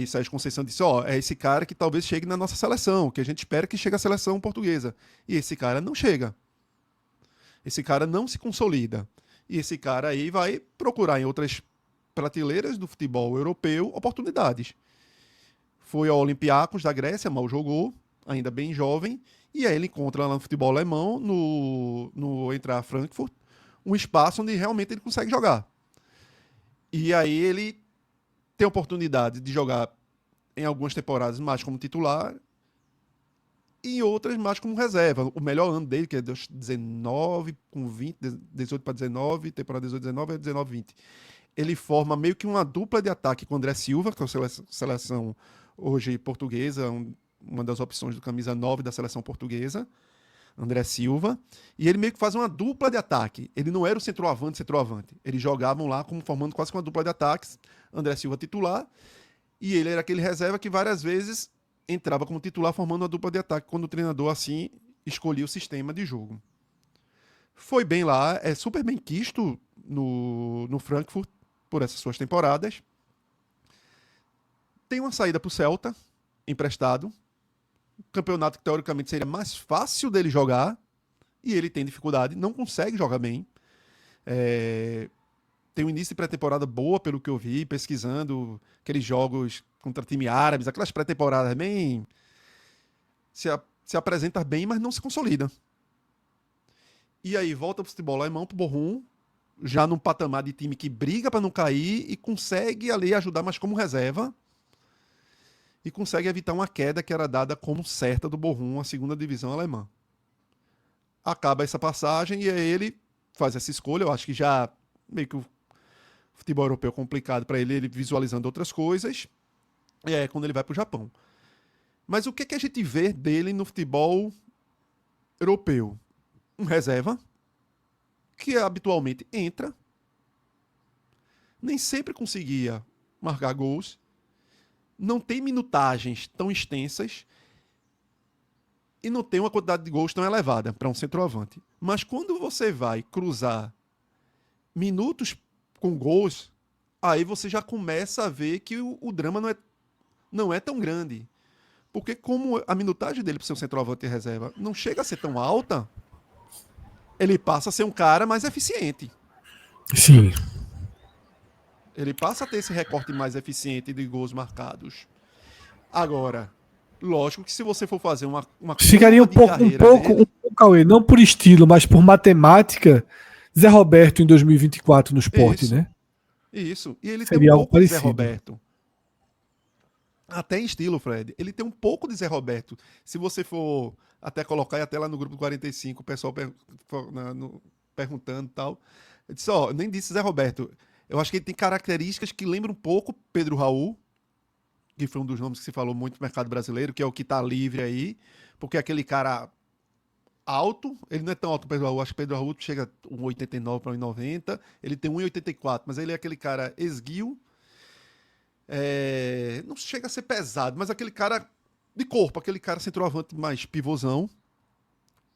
Sérgio Conceição disse, é esse cara que talvez chegue na nossa seleção, que a gente espera que chegue à seleção portuguesa. E esse cara não chega. Esse cara não se consolida. E esse cara aí vai procurar em outras prateleiras do futebol europeu oportunidades. Foi ao Olympiacos da Grécia, mal jogou, ainda bem jovem, e aí ele encontra lá no futebol alemão, no Eintracht Frankfurt, um espaço onde realmente ele consegue jogar. E aí ele tem a oportunidade de jogar em algumas temporadas mais como titular e em outras mais como reserva. O melhor ano dele, que é 19 com 20, 18 para 19, temporada 18, 19 é 19, 20. Ele forma meio que uma dupla de ataque com o André Silva, que é a seleção hoje portuguesa, uma das opções do camisa 9 da seleção portuguesa, André Silva, e ele meio que faz uma dupla de ataque. Ele não era o centroavante. Eles jogavam lá formando quase uma dupla de ataques, André Silva titular, e ele era aquele reserva que várias vezes entrava como titular formando uma dupla de ataque, quando o treinador assim escolhia o sistema de jogo. Foi bem lá, é super bem quisto no Frankfurt por essas suas temporadas. Tem uma saída para o Celta, emprestado, campeonato que teoricamente seria mais fácil dele jogar, e ele tem dificuldade, não consegue jogar bem. Tem um início de pré-temporada boa, pelo que eu vi, pesquisando aqueles jogos contra time árabes, aquelas pré-temporadas bem... Se apresenta bem, mas não se consolida. E aí volta pro futebol alemão, pro Bochum, já num patamar de time que briga para não cair e consegue ali ajudar, mas como reserva, e consegue evitar uma queda que era dada como certa do Bochum, a segunda divisão alemã. Acaba essa passagem e aí ele faz essa escolha. Eu acho que já meio que o futebol europeu é complicado para ele, ele visualizando outras coisas. E é quando ele vai para o Japão. Mas o que, que a gente vê dele no futebol europeu? Um reserva que habitualmente entra, nem sempre conseguia marcar gols, não tem minutagens tão extensas e não tem uma quantidade de gols tão elevada para um centroavante. Mas quando você vai cruzar minutos com gols, aí você já começa a ver que o drama não é tão grande. Porque como a minutagem dele para ser um centroavante de reserva não chega a ser tão alta, ele passa a ser um cara mais eficiente. Sim. Ele passa a ter esse recorte mais eficiente de gols marcados. Agora, lógico que se você for fazer uma Ficaria curva de carreira dele, Cauê, não por estilo, mas por matemática, Zé Roberto em 2024 no Sport, isso, né? isso. E ele tem um Seria algo pouco de Zé parecido. Roberto. Até em estilo, Fred. Ele tem um pouco de Zé Roberto. Se você for até colocar até lá no grupo do 45, o pessoal perguntando e tal. Eu disse, ó, nem disse Zé Roberto. Eu acho que ele tem características que lembram um pouco Pedro Raul, que foi um dos nomes que se falou muito no mercado brasileiro, que é o que tá livre aí, porque aquele cara alto, ele não é tão alto o Pedro Raul, acho que Pedro Raul chega a 1,89 para 1,90, ele tem 1,84, mas ele é aquele cara esguio, não chega a ser pesado, mas aquele cara de corpo, aquele cara centroavante mais pivôzão,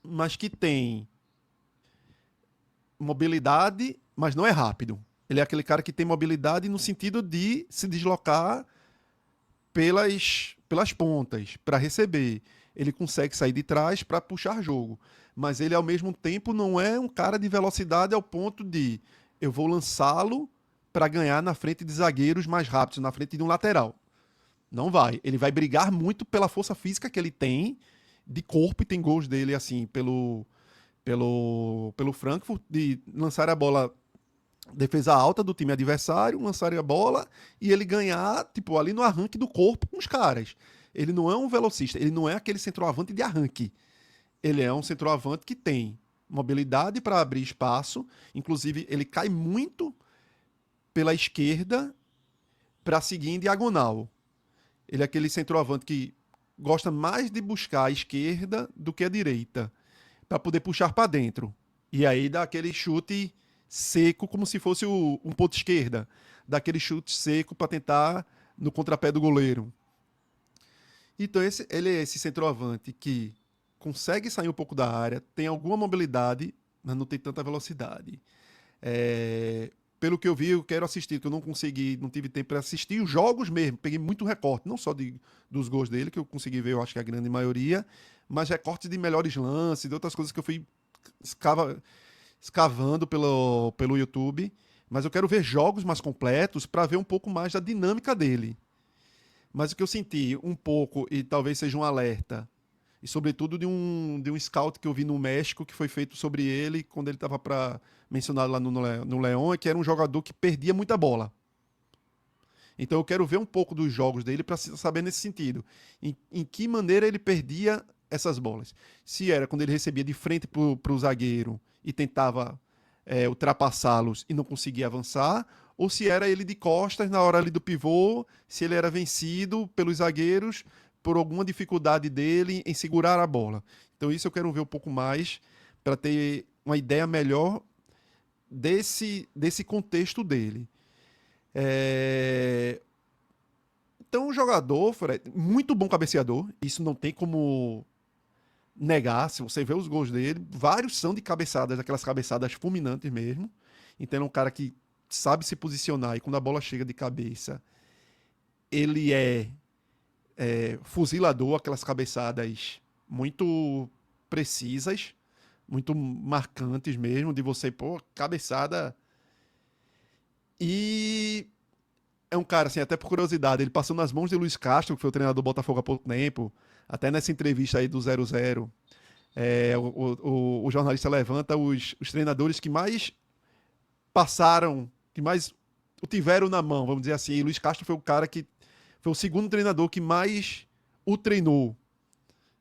mas que tem mobilidade, mas não é rápido. Ele é aquele cara que tem mobilidade no sentido de se deslocar pelas pontas para receber. Ele consegue sair de trás para puxar jogo. Mas ele, ao mesmo tempo, não é um cara de velocidade ao ponto de eu vou lançá-lo para ganhar na frente de zagueiros mais rápidos, na frente de um lateral. Não vai. Ele vai brigar muito pela força física que ele tem de corpo, e tem gols dele assim pelo Frankfurt, de lançar a bola defesa alta do time adversário, lançar a bola e ele ganhar, tipo, ali no arranque do corpo com os caras. Ele não é um velocista, ele não é aquele centroavante de arranque. Ele é um centroavante que tem mobilidade para abrir espaço, inclusive ele cai muito pela esquerda para seguir em diagonal. Ele é aquele centroavante que gosta mais de buscar a esquerda do que a direita, para poder puxar para dentro. E aí dá aquele chute seco, como se fosse um ponto esquerda. Dá aquele chute seco para tentar no contrapé do goleiro. Então ele é esse centroavante que consegue sair um pouco da área, tem alguma mobilidade, mas não tem tanta velocidade. Pelo que eu vi, eu quero assistir, que eu não tive tempo para assistir os jogos mesmo. Peguei muito recorte, não só dos gols dele, que eu consegui ver, eu acho que a grande maioria, mas recortes de melhores lances, de outras coisas que eu fui escavando pelo YouTube. Mas eu quero ver jogos mais completos para ver um pouco mais da dinâmica dele. Mas o que eu senti um pouco, e talvez seja um alerta, e sobretudo de um scout que eu vi no México, que foi feito sobre ele, quando ele estava mencionado lá no Leão, é que era um jogador que perdia muita bola. Então eu quero ver um pouco dos jogos dele para saber nesse sentido. Em que maneira ele perdia essas bolas. Se era quando ele recebia de frente para o zagueiro e tentava ultrapassá-los e não conseguia avançar, ou se era ele de costas na hora ali do pivô, se ele era vencido pelos zagueiros por alguma dificuldade dele em segurar a bola. Então isso eu quero ver um pouco mais para ter uma ideia melhor desse contexto dele. Então o jogador, Fred, muito bom cabeceador, isso não tem como negar. Se você vê os gols dele, vários são de cabeçadas, aquelas cabeçadas fulminantes mesmo. Então é um cara que sabe se posicionar, e quando a bola chega de cabeça, ele é fuzilador, aquelas cabeçadas muito precisas, muito marcantes mesmo, de você, cabeçada. E é um cara, assim, até por curiosidade, ele passou nas mãos de Luiz Castro, que foi o treinador do Botafogo há pouco tempo, até nessa entrevista aí do 0-0, o jornalista levanta os treinadores que mais passaram, que mais o tiveram na mão, vamos dizer assim. E Luiz Castro foi o cara que foi o segundo treinador que mais o treinou.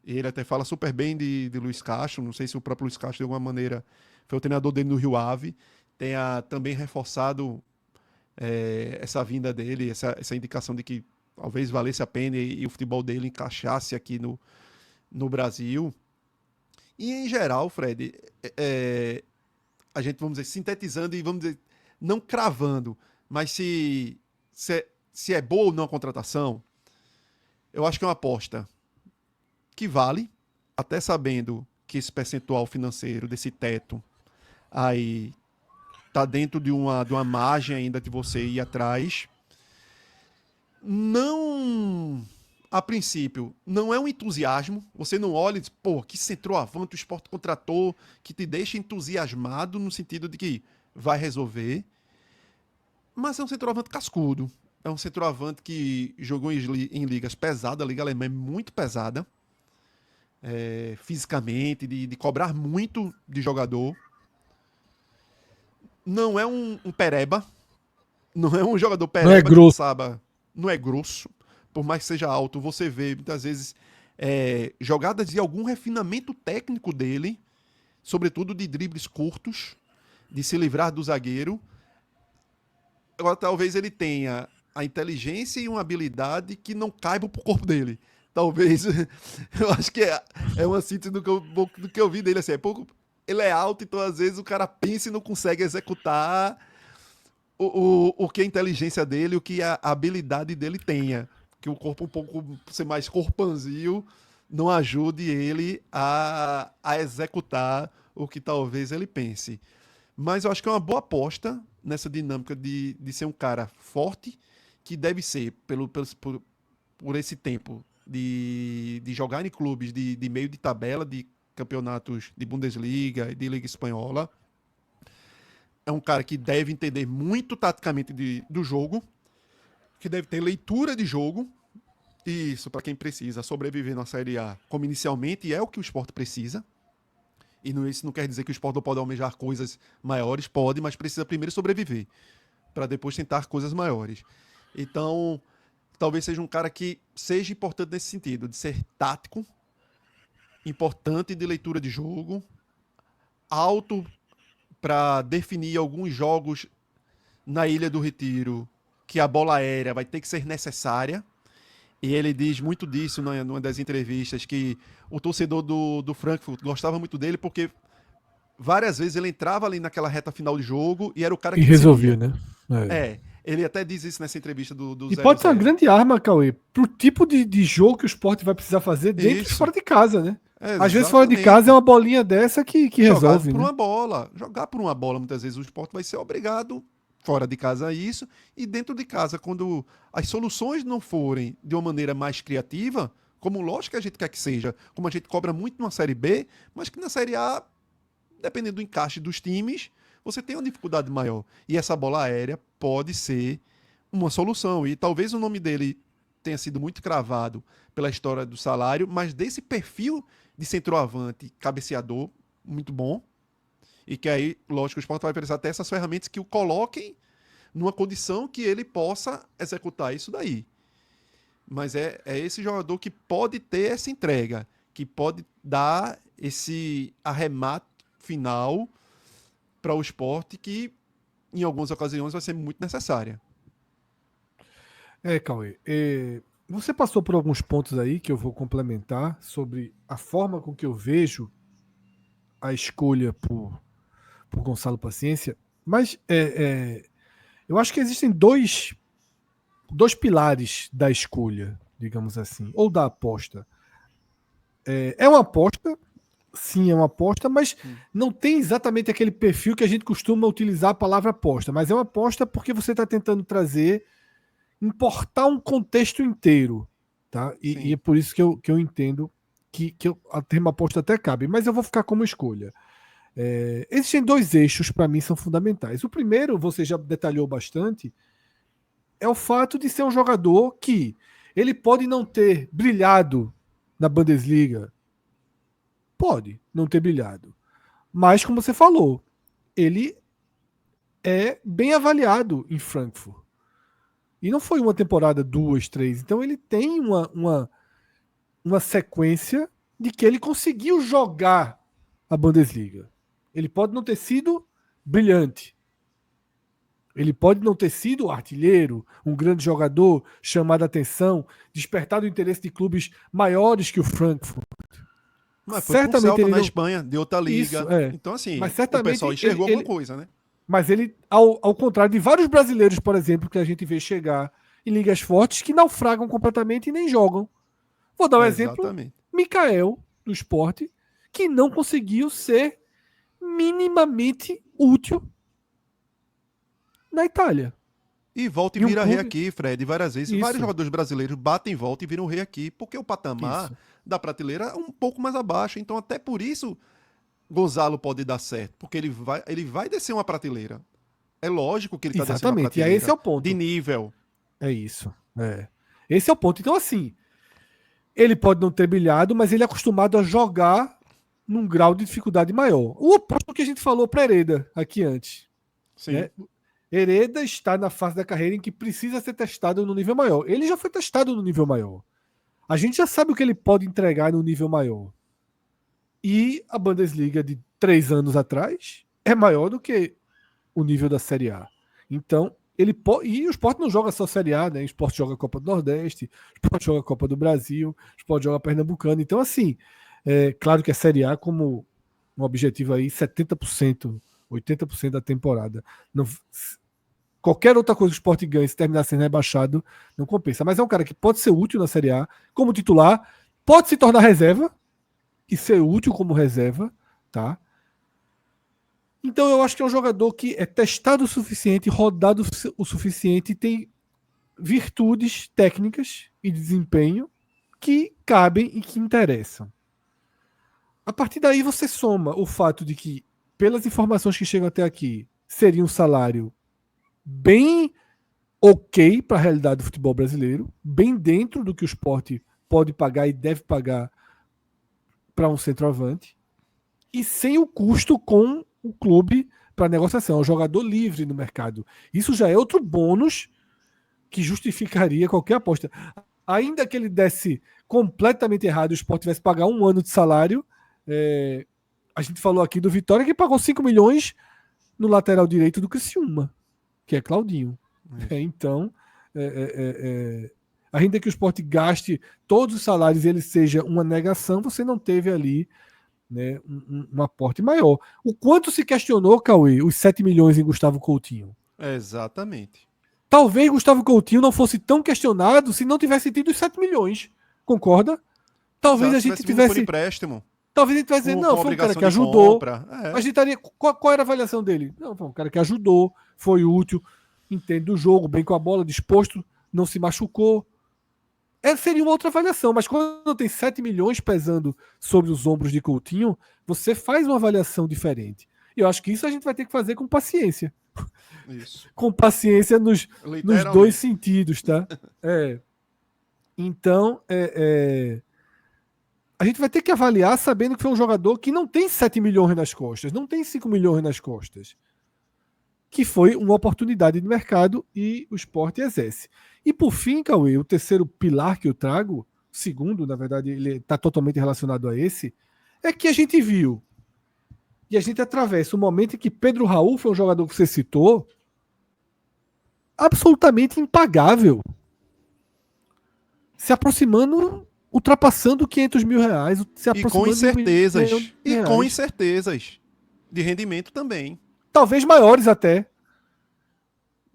Ele até fala super bem de Luiz Castro. Não sei se o próprio Luiz Castro, de alguma maneira, foi o treinador dele no Rio Ave. Tenha também reforçado essa vinda dele, essa indicação de que talvez valesse a pena e o futebol dele encaixasse aqui no Brasil. E, em geral, Fred, a gente, vamos dizer, sintetizando e, vamos dizer, não cravando, mas se é boa ou não a contratação, eu acho que é uma aposta que vale, até sabendo que esse percentual financeiro desse teto aí tá dentro de uma margem ainda de você ir atrás. Não, a princípio, não é um entusiasmo. Você não olha e diz, pô, que centroavante o Sport contratou, que te deixa entusiasmado no sentido de que vai resolver. Mas é um centroavante cascudo. É um centroavante que jogou em ligas pesadas. A Liga Alemã é muito pesada. Fisicamente, de cobrar muito de jogador. Não é um pereba. Não é um jogador pereba Não é que grosso. sabe. Não é grosso. Por mais que seja alto, você vê muitas vezes jogadas de algum refinamento técnico dele, sobretudo de dribles curtos, de se livrar do zagueiro. Agora, talvez ele tenha a inteligência e uma habilidade que não caibam pro corpo dele. Talvez, eu acho que é uma síntese do que eu vi dele. Assim, ele é alto, então às vezes o cara pensa e não consegue executar o que a inteligência dele, o que a habilidade dele tenha. Que o corpo um pouco ser mais corpanzil não ajude ele a executar o que talvez ele pense. Mas eu acho que é uma boa aposta nessa dinâmica de ser um cara forte, que deve ser, por esse tempo, de jogar em clubes de meio de tabela, de campeonatos de Bundesliga e de Liga Espanhola. É um cara que deve entender muito taticamente do jogo, que deve ter leitura de jogo. E isso, para quem precisa sobreviver na Série A, como inicialmente é o que o Sport precisa. E isso não quer dizer que o Sport não pode almejar coisas maiores, pode, mas precisa primeiro sobreviver, para depois tentar coisas maiores. Então, talvez seja um cara que seja importante nesse sentido, de ser tático, importante de leitura de jogo, alto para definir alguns jogos na Ilha do Retiro, que a bola aérea vai ter que ser necessária. E ele diz muito disso numa das entrevistas, que o torcedor do Frankfurt gostava muito dele porque várias vezes ele entrava ali naquela reta final de jogo e era o cara E que resolvia, decidia. né? Ele até diz isso nessa entrevista do E 0 a pode ser uma 0. grande arma, Cauê, pro tipo de jogo que o esporte vai precisar fazer dentro e Isso, fora de casa, né? Às vezes fora de casa é exatamente. uma bolinha dessa que Jogar resolve, por né? uma bola. Jogar por uma bola, muitas vezes o esporte vai ser obrigado fora de casa a isso. E dentro de casa, quando as soluções não forem de uma maneira mais criativa, como lógico que a gente quer que seja, como a gente cobra muito na Série B, mas que na Série A, dependendo do encaixe dos times, você tem uma dificuldade maior. E essa bola aérea pode ser uma solução. E talvez o nome dele tenha sido muito cravado pela história do salário, mas desse perfil de centroavante, cabeceador, muito bom. E que aí, lógico, o Sport vai precisar ter essas ferramentas que o coloquem numa condição que ele possa executar isso daí. Mas é esse jogador que pode ter essa entrega, que pode dar esse arremate final para o Sport, que em algumas ocasiões vai ser muito necessária. Cauê, você passou por alguns pontos aí que eu vou complementar sobre a forma com que eu vejo a escolha por Gonçalo Paciência, mas eu acho que existem dois pilares da escolha, digamos assim, ou da aposta. É uma aposta, sim, é uma aposta, mas não tem exatamente aquele perfil que a gente costuma utilizar a palavra aposta, mas é uma aposta porque você está tentando importar um contexto inteiro, tá? E é Sim. por isso que eu entendo que a termo aposta até cabe, mas eu vou ficar como escolha. Existem dois eixos para mim são fundamentais. O primeiro, você já detalhou bastante, é o fato de ser um jogador que ele pode não ter brilhado na Bundesliga, pode não ter brilhado, mas como você falou, ele é bem avaliado em Frankfurt. E não foi uma temporada, 2, 3. Então ele tem uma sequência de que ele conseguiu jogar a Bundesliga. Ele pode não ter sido brilhante. Ele pode não ter sido artilheiro, um grande jogador, chamado a atenção, despertado o interesse de clubes maiores que o Frankfurt. Mas foi pro Certamente Celta ele na não... Espanha, de outra liga. Isso, é. Então, assim, Mas o certamente pessoal enxergou alguma coisa, né? Mas ele, ao contrário de vários brasileiros, por exemplo, que a gente vê chegar em ligas fortes, que naufragam completamente e nem jogam. Vou dar um exemplo: Exatamente. Mikael, do Sport, que não conseguiu ser minimamente útil na Itália. E volta e Em um vira rei clube... aqui, Fred, várias vezes. Isso. Vários jogadores brasileiros batem em volta e viram rei aqui, porque o patamar Isso. da prateleira é um pouco mais abaixo. Então, até por isso, Gonzalo pode dar certo, porque ele vai descer uma prateleira. É lógico que ele está descendo uma Exatamente. E aí prateleira esse é o ponto. de nível. É isso. É. Esse é o ponto. Então, assim, ele pode não ter brilhado, mas ele é acostumado a jogar num grau de dificuldade maior. O oposto do que a gente falou para Hereda aqui antes. Sim. Né? Hereda está na fase da carreira em que precisa ser testado no nível maior. Ele já foi testado no nível maior. A gente já sabe o que ele pode entregar no nível maior. E a Bundesliga de 3 anos atrás é maior do que o nível da Série A. Então, ele pode. E o Sport não joga só Série A, né? O Sport joga a Copa do Nordeste, o Sport joga a Copa do Brasil, o Sport joga a Pernambucano. Então, assim, é claro que a Série A, como um objetivo aí, 70%, 80% da temporada. Não, qualquer outra coisa que o Sport ganhe, se terminar sendo rebaixado, não compensa. Mas é um cara que pode ser útil na Série A, como titular, pode se tornar reserva e ser útil como reserva, tá? Então eu acho que é um jogador que é testado o suficiente, rodado o suficiente, tem virtudes técnicas e de desempenho que cabem e que interessam. A partir daí você soma o fato de que, pelas informações que chegam até aqui, seria um salário bem ok para a realidade do futebol brasileiro, bem dentro do que o Sport pode pagar e deve pagar para um centroavante, e sem o custo com o clube para negociação. É um jogador livre no mercado. Isso já é outro bônus que justificaria qualquer aposta. Ainda que ele desse completamente errado e o Sport tivesse que pagar 1 ano de salário, a gente falou aqui do Vitória que pagou 5 milhões no lateral direito do Criciúma, que é Claudinho. Então, ainda que o Sport gaste todos os salários e ele seja uma negação, você não teve ali, né, um aporte maior. O quanto se questionou, Cauê, os 7 milhões em Gustavo Coutinho? Exatamente. Talvez Gustavo Coutinho não fosse tão questionado se não tivesse tido os 7 milhões. Concorda? Talvez a gente tivesse... por empréstimo. Talvez a gente tivesse dizendo, não, foi um cara que ajudou. A gente estaria... Qual era a avaliação dele? Não, foi um cara que ajudou, foi útil, entende o jogo, bem com a bola, disposto, não se machucou. Seria uma outra avaliação, mas quando tem 7 milhões pesando sobre os ombros de Coutinho, você faz uma avaliação diferente. E eu acho que isso a gente vai ter que fazer com paciência. Isso. Com paciência nos dois sentidos, tá? Então, a gente vai ter que avaliar sabendo que foi um jogador que não tem 7 milhões nas costas, não tem 5 milhões nas costas. Que foi uma oportunidade de mercado e o Sport exerce. E por fim, Cauê, o terceiro pilar que eu trago, o segundo, na verdade, ele está totalmente relacionado a esse, é que a gente viu e a gente atravessa o momento em que Pedro Raul foi um jogador que você citou, absolutamente impagável. Se aproximando, ultrapassando 500 mil reais, se aproximando com incertezas de rendimento também. Talvez maiores até.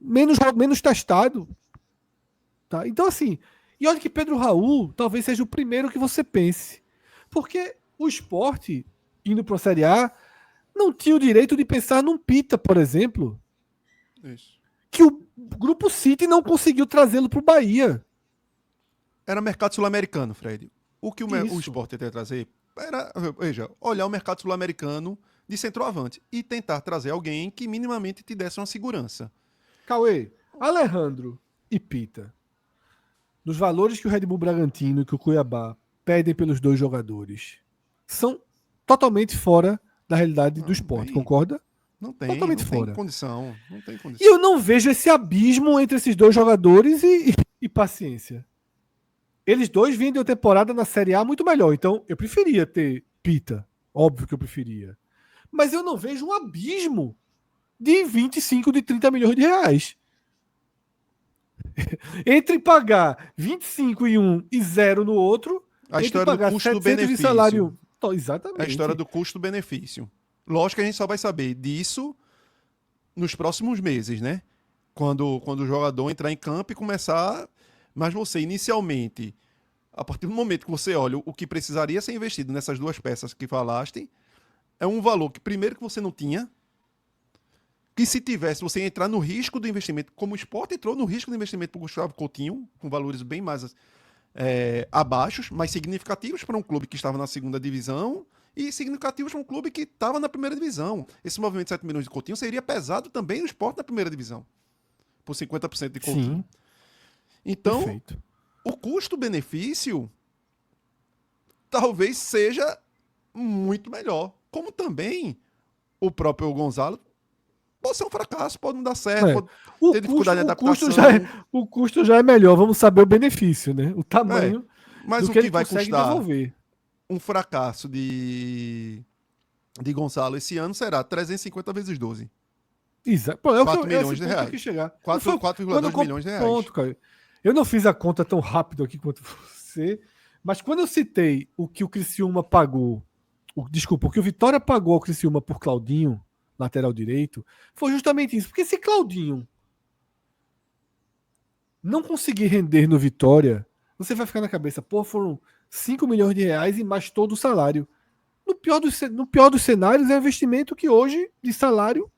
Menos testado. Tá? Então, assim, e olha que Pedro Raul talvez seja o primeiro que você pense. Porque o Sport, indo para a Série A, não tinha o direito de pensar num Pita, por exemplo. Isso. Que o Grupo City não conseguiu trazê-lo para o Bahia. Era mercado sul-americano, Fred. O que o Sport ia trazer era, veja, olhar o mercado sul-americano de centroavante e tentar trazer alguém que minimamente te desse uma segurança. Cauê, Alejandro e Pita, nos valores que o Red Bull Bragantino e que o Cuiabá pedem pelos dois jogadores, são totalmente fora da realidade do Sport, concorda? Não tem, Totalmente não tem fora. condição. Não tem condição. E eu não vejo esse abismo entre esses dois jogadores e paciência. Eles dois vinham de uma temporada na Série A muito melhor. Então, eu preferia ter Pita. Óbvio que eu preferia. Mas eu não vejo um abismo de 25, de 30 milhões de reais. Entre pagar 25 em um e zero no outro, A entre história do pagar 700 de custo-benefício. salário. A Exatamente. história do custo-benefício. Lógico que a gente só vai saber disso nos próximos meses, né? Quando o jogador entrar em campo e começar. Mas você, inicialmente, a partir do momento que você olha o que precisaria ser investido nessas duas peças que falaste, é um valor que, primeiro, que você não tinha, que se tivesse, você ia entrar no risco do investimento, como o Sport entrou no risco do investimento para o Gustavo Coutinho, com valores bem mais abaixos, mais significativos para um clube que estava na segunda divisão e significativos para um clube que estava na primeira divisão. Esse movimento de 7 milhões de Coutinho seria pesado também no Sport na primeira divisão, por 50% de Coutinho. Sim. Então, Perfeito. o custo-benefício talvez seja muito melhor. Como também o próprio Gonzalo pode ser um fracasso, pode não dar certo, pode ter dificuldade de adaptação. O custo já é melhor, vamos saber o benefício, né? O tamanho mas do o que que ele vai consegue custar devolver. um fracasso de Gonzalo esse ano será 350 vezes 12. Exato. Pô, é 4 milhões esse de ponto reais. que chegar. 4,2 milhões de reais. Pronto, cara. Eu não fiz a conta tão rápido aqui quanto você, mas quando eu citei o que o Criciúma pagou, desculpa, o que o Vitória pagou ao Criciúma por Claudinho, lateral direito, foi justamente isso. Porque se Claudinho não conseguir render no Vitória, você vai ficar na cabeça, pô, foram 5 milhões de reais e mais todo o salário. No pior dos cenários, é um investimento que hoje, de salário,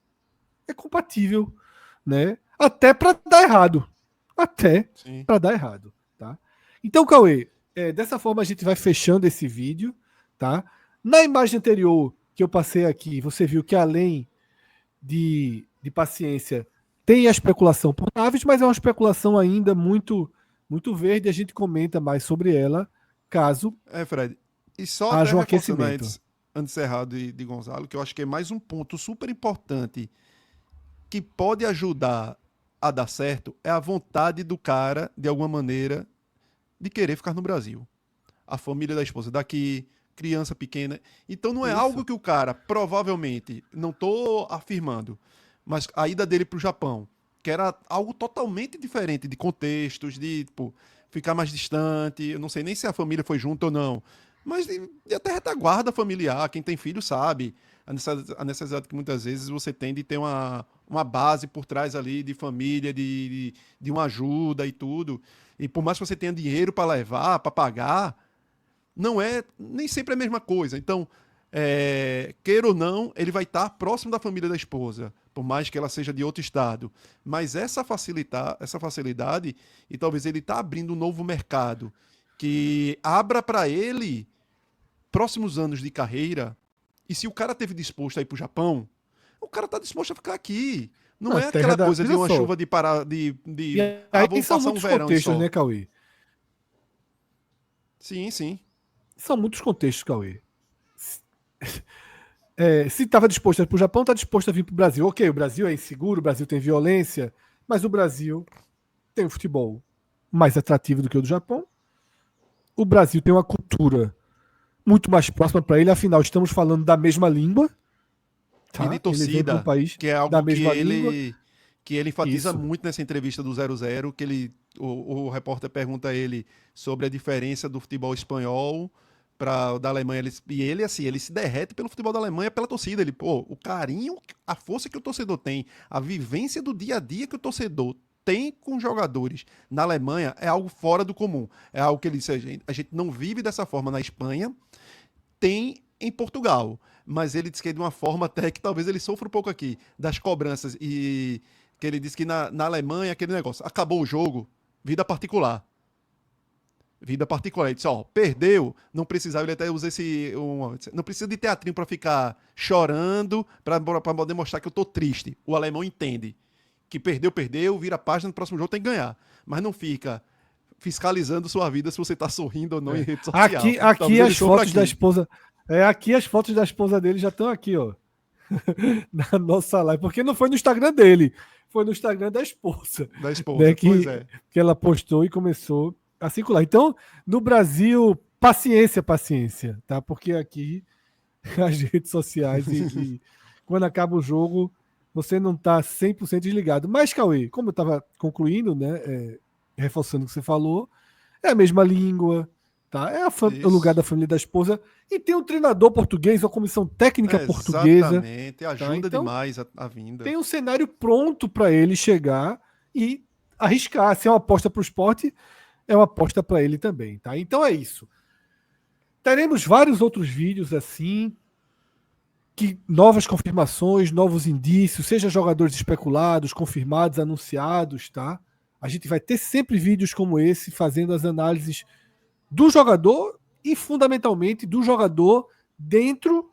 é compatível, né? Até para dar errado. Até para dar errado, tá? Então, Cauê, dessa forma a gente vai fechando esse vídeo, tá? Na imagem anterior que eu passei aqui, você viu que além de paciência, tem a especulação por naves, mas é uma especulação ainda muito muito verde. A gente comenta mais sobre ela caso Fred. E só haja até um reforçando aquecimento. antes de encerrar de Gonzalo, que eu acho que é mais um ponto super importante que pode ajudar a dar certo, é a vontade do cara, de alguma maneira, de querer ficar no Brasil. A família da esposa daqui, criança pequena. Então não é Isso. algo que o cara, provavelmente, não estou afirmando, mas a ida dele para o Japão, que era algo totalmente diferente de contextos, de tipo, ficar mais distante, eu não sei nem se a família foi junto ou não, mas de até retaguarda familiar, quem tem filho sabe, a necessidade que muitas vezes você tem de ter uma base por trás ali de família, de uma ajuda e tudo. E por mais que você tenha dinheiro para levar, para pagar, não é nem sempre a mesma coisa. Então, queira ou não, ele vai estar próximo da família da esposa, por mais que ela seja de outro estado. Mas essa facilidade, e talvez ele está abrindo um novo mercado que abra para ele próximos anos de carreira. E se o cara teve disposto a ir para o Japão, o cara está disposto a ficar aqui. Não é aquela coisa de uma chuva de parar de E aí vou são passar um muitos verão contextos, só. né, Cauê? Sim, sim. São muitos contextos, Cauê. Se estava disposto a ir para o Japão, está disposto a vir para o Brasil. Ok, o Brasil é inseguro, o Brasil tem violência, mas o Brasil tem um futebol mais atrativo do que o do Japão. O Brasil tem uma cultura muito mais próxima para ele, afinal, estamos falando da mesma língua. Tá? E de torcida, ele vem um país que é algo da mesma língua. que ele enfatiza Isso. muito nessa entrevista do 00, que o repórter pergunta a ele sobre a diferença do futebol espanhol para o da Alemanha, e ele assim, ele se derrete pelo futebol da Alemanha, pela torcida, ele, pô, o carinho, a força que o torcedor tem, a vivência do dia a dia que o torcedor tem com jogadores na Alemanha é algo fora do comum. É algo que ele disse, a gente não vive dessa forma na Espanha, tem em Portugal, mas ele disse que é de uma forma até que talvez ele sofra um pouco aqui, das cobranças, e que ele disse que na Alemanha, aquele negócio, acabou o jogo, vida particular. Vida particular. Ele disse, ó, perdeu, não precisava, ele até usa não precisa de teatrinho para ficar chorando, para poder mostrar que eu tô triste. O alemão entende que perdeu, vira a página, no próximo jogo tem que ganhar. Mas não fica fiscalizando sua vida se você tá sorrindo ou não em rede social. Aqui as fotos da esposa. Aqui as fotos da esposa dele já estão aqui, ó. na nossa live, porque não foi no Instagram dele, foi no Instagram da esposa, Da esposa, né, pois é. que ela postou e começou a circular. Então, no Brasil, paciência, paciência, tá? Porque aqui as redes sociais e quando acaba o jogo, você não tá 100% desligado. Mas, Cauê, como eu estava concluindo, né, reforçando o que você falou, é a mesma língua, tá? É o lugar Isso. da família da esposa. E tem um treinador português, uma comissão técnica portuguesa. Exatamente. Tá? Ajuda Então, demais a vinda. tem um cenário pronto para ele chegar e arriscar. Se é uma aposta para o esporte, é uma aposta para ele também. Tá? Então é isso. Teremos vários outros vídeos assim, que novas confirmações, novos indícios, seja jogadores especulados, confirmados, anunciados, tá? A gente vai ter sempre vídeos como esse fazendo as análises do jogador e fundamentalmente do jogador dentro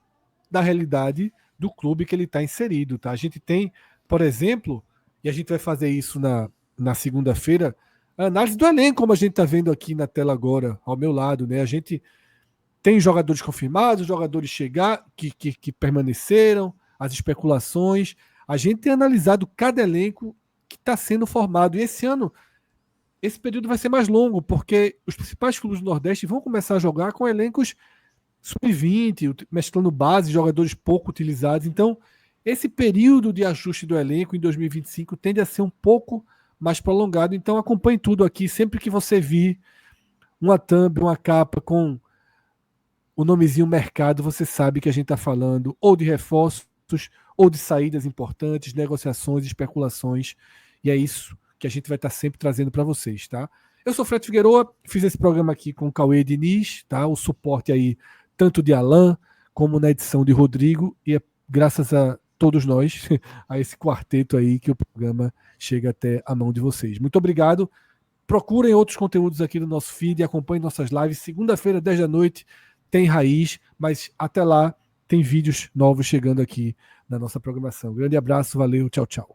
da realidade do clube que ele está inserido, tá? A gente tem, por exemplo, e a gente vai fazer isso na segunda-feira, a análise do elenco, como a gente está vendo aqui na tela agora, ao meu lado, né? A gente tem jogadores confirmados, jogadores que permaneceram, as especulações. A gente tem analisado cada elenco que está sendo formado. E esse ano, esse período vai ser mais longo, porque os principais clubes do Nordeste vão começar a jogar com elencos sub-20, mesclando base, jogadores pouco utilizados. Então, esse período de ajuste do elenco em 2025 tende a ser um pouco mais prolongado. Então, acompanhe tudo aqui. Sempre que você vir uma thumb, uma capa com o nomezinho mercado, você sabe que a gente está falando ou de reforços, ou de saídas importantes, negociações, especulações. E é isso que a gente vai estar sempre trazendo para vocês, tá? Eu sou Fred Figueroa, fiz esse programa aqui com o Cauê Diniz, tá? O suporte aí, tanto de Alan, como na edição de Rodrigo, e é graças a todos nós, a esse quarteto aí, que o programa chega até a mão de vocês. Muito obrigado. Procurem outros conteúdos aqui no nosso feed, acompanhem nossas lives. Segunda-feira, 10 da noite, tem Raiz, mas até lá tem vídeos novos chegando aqui na nossa programação. Grande abraço, valeu, tchau, tchau.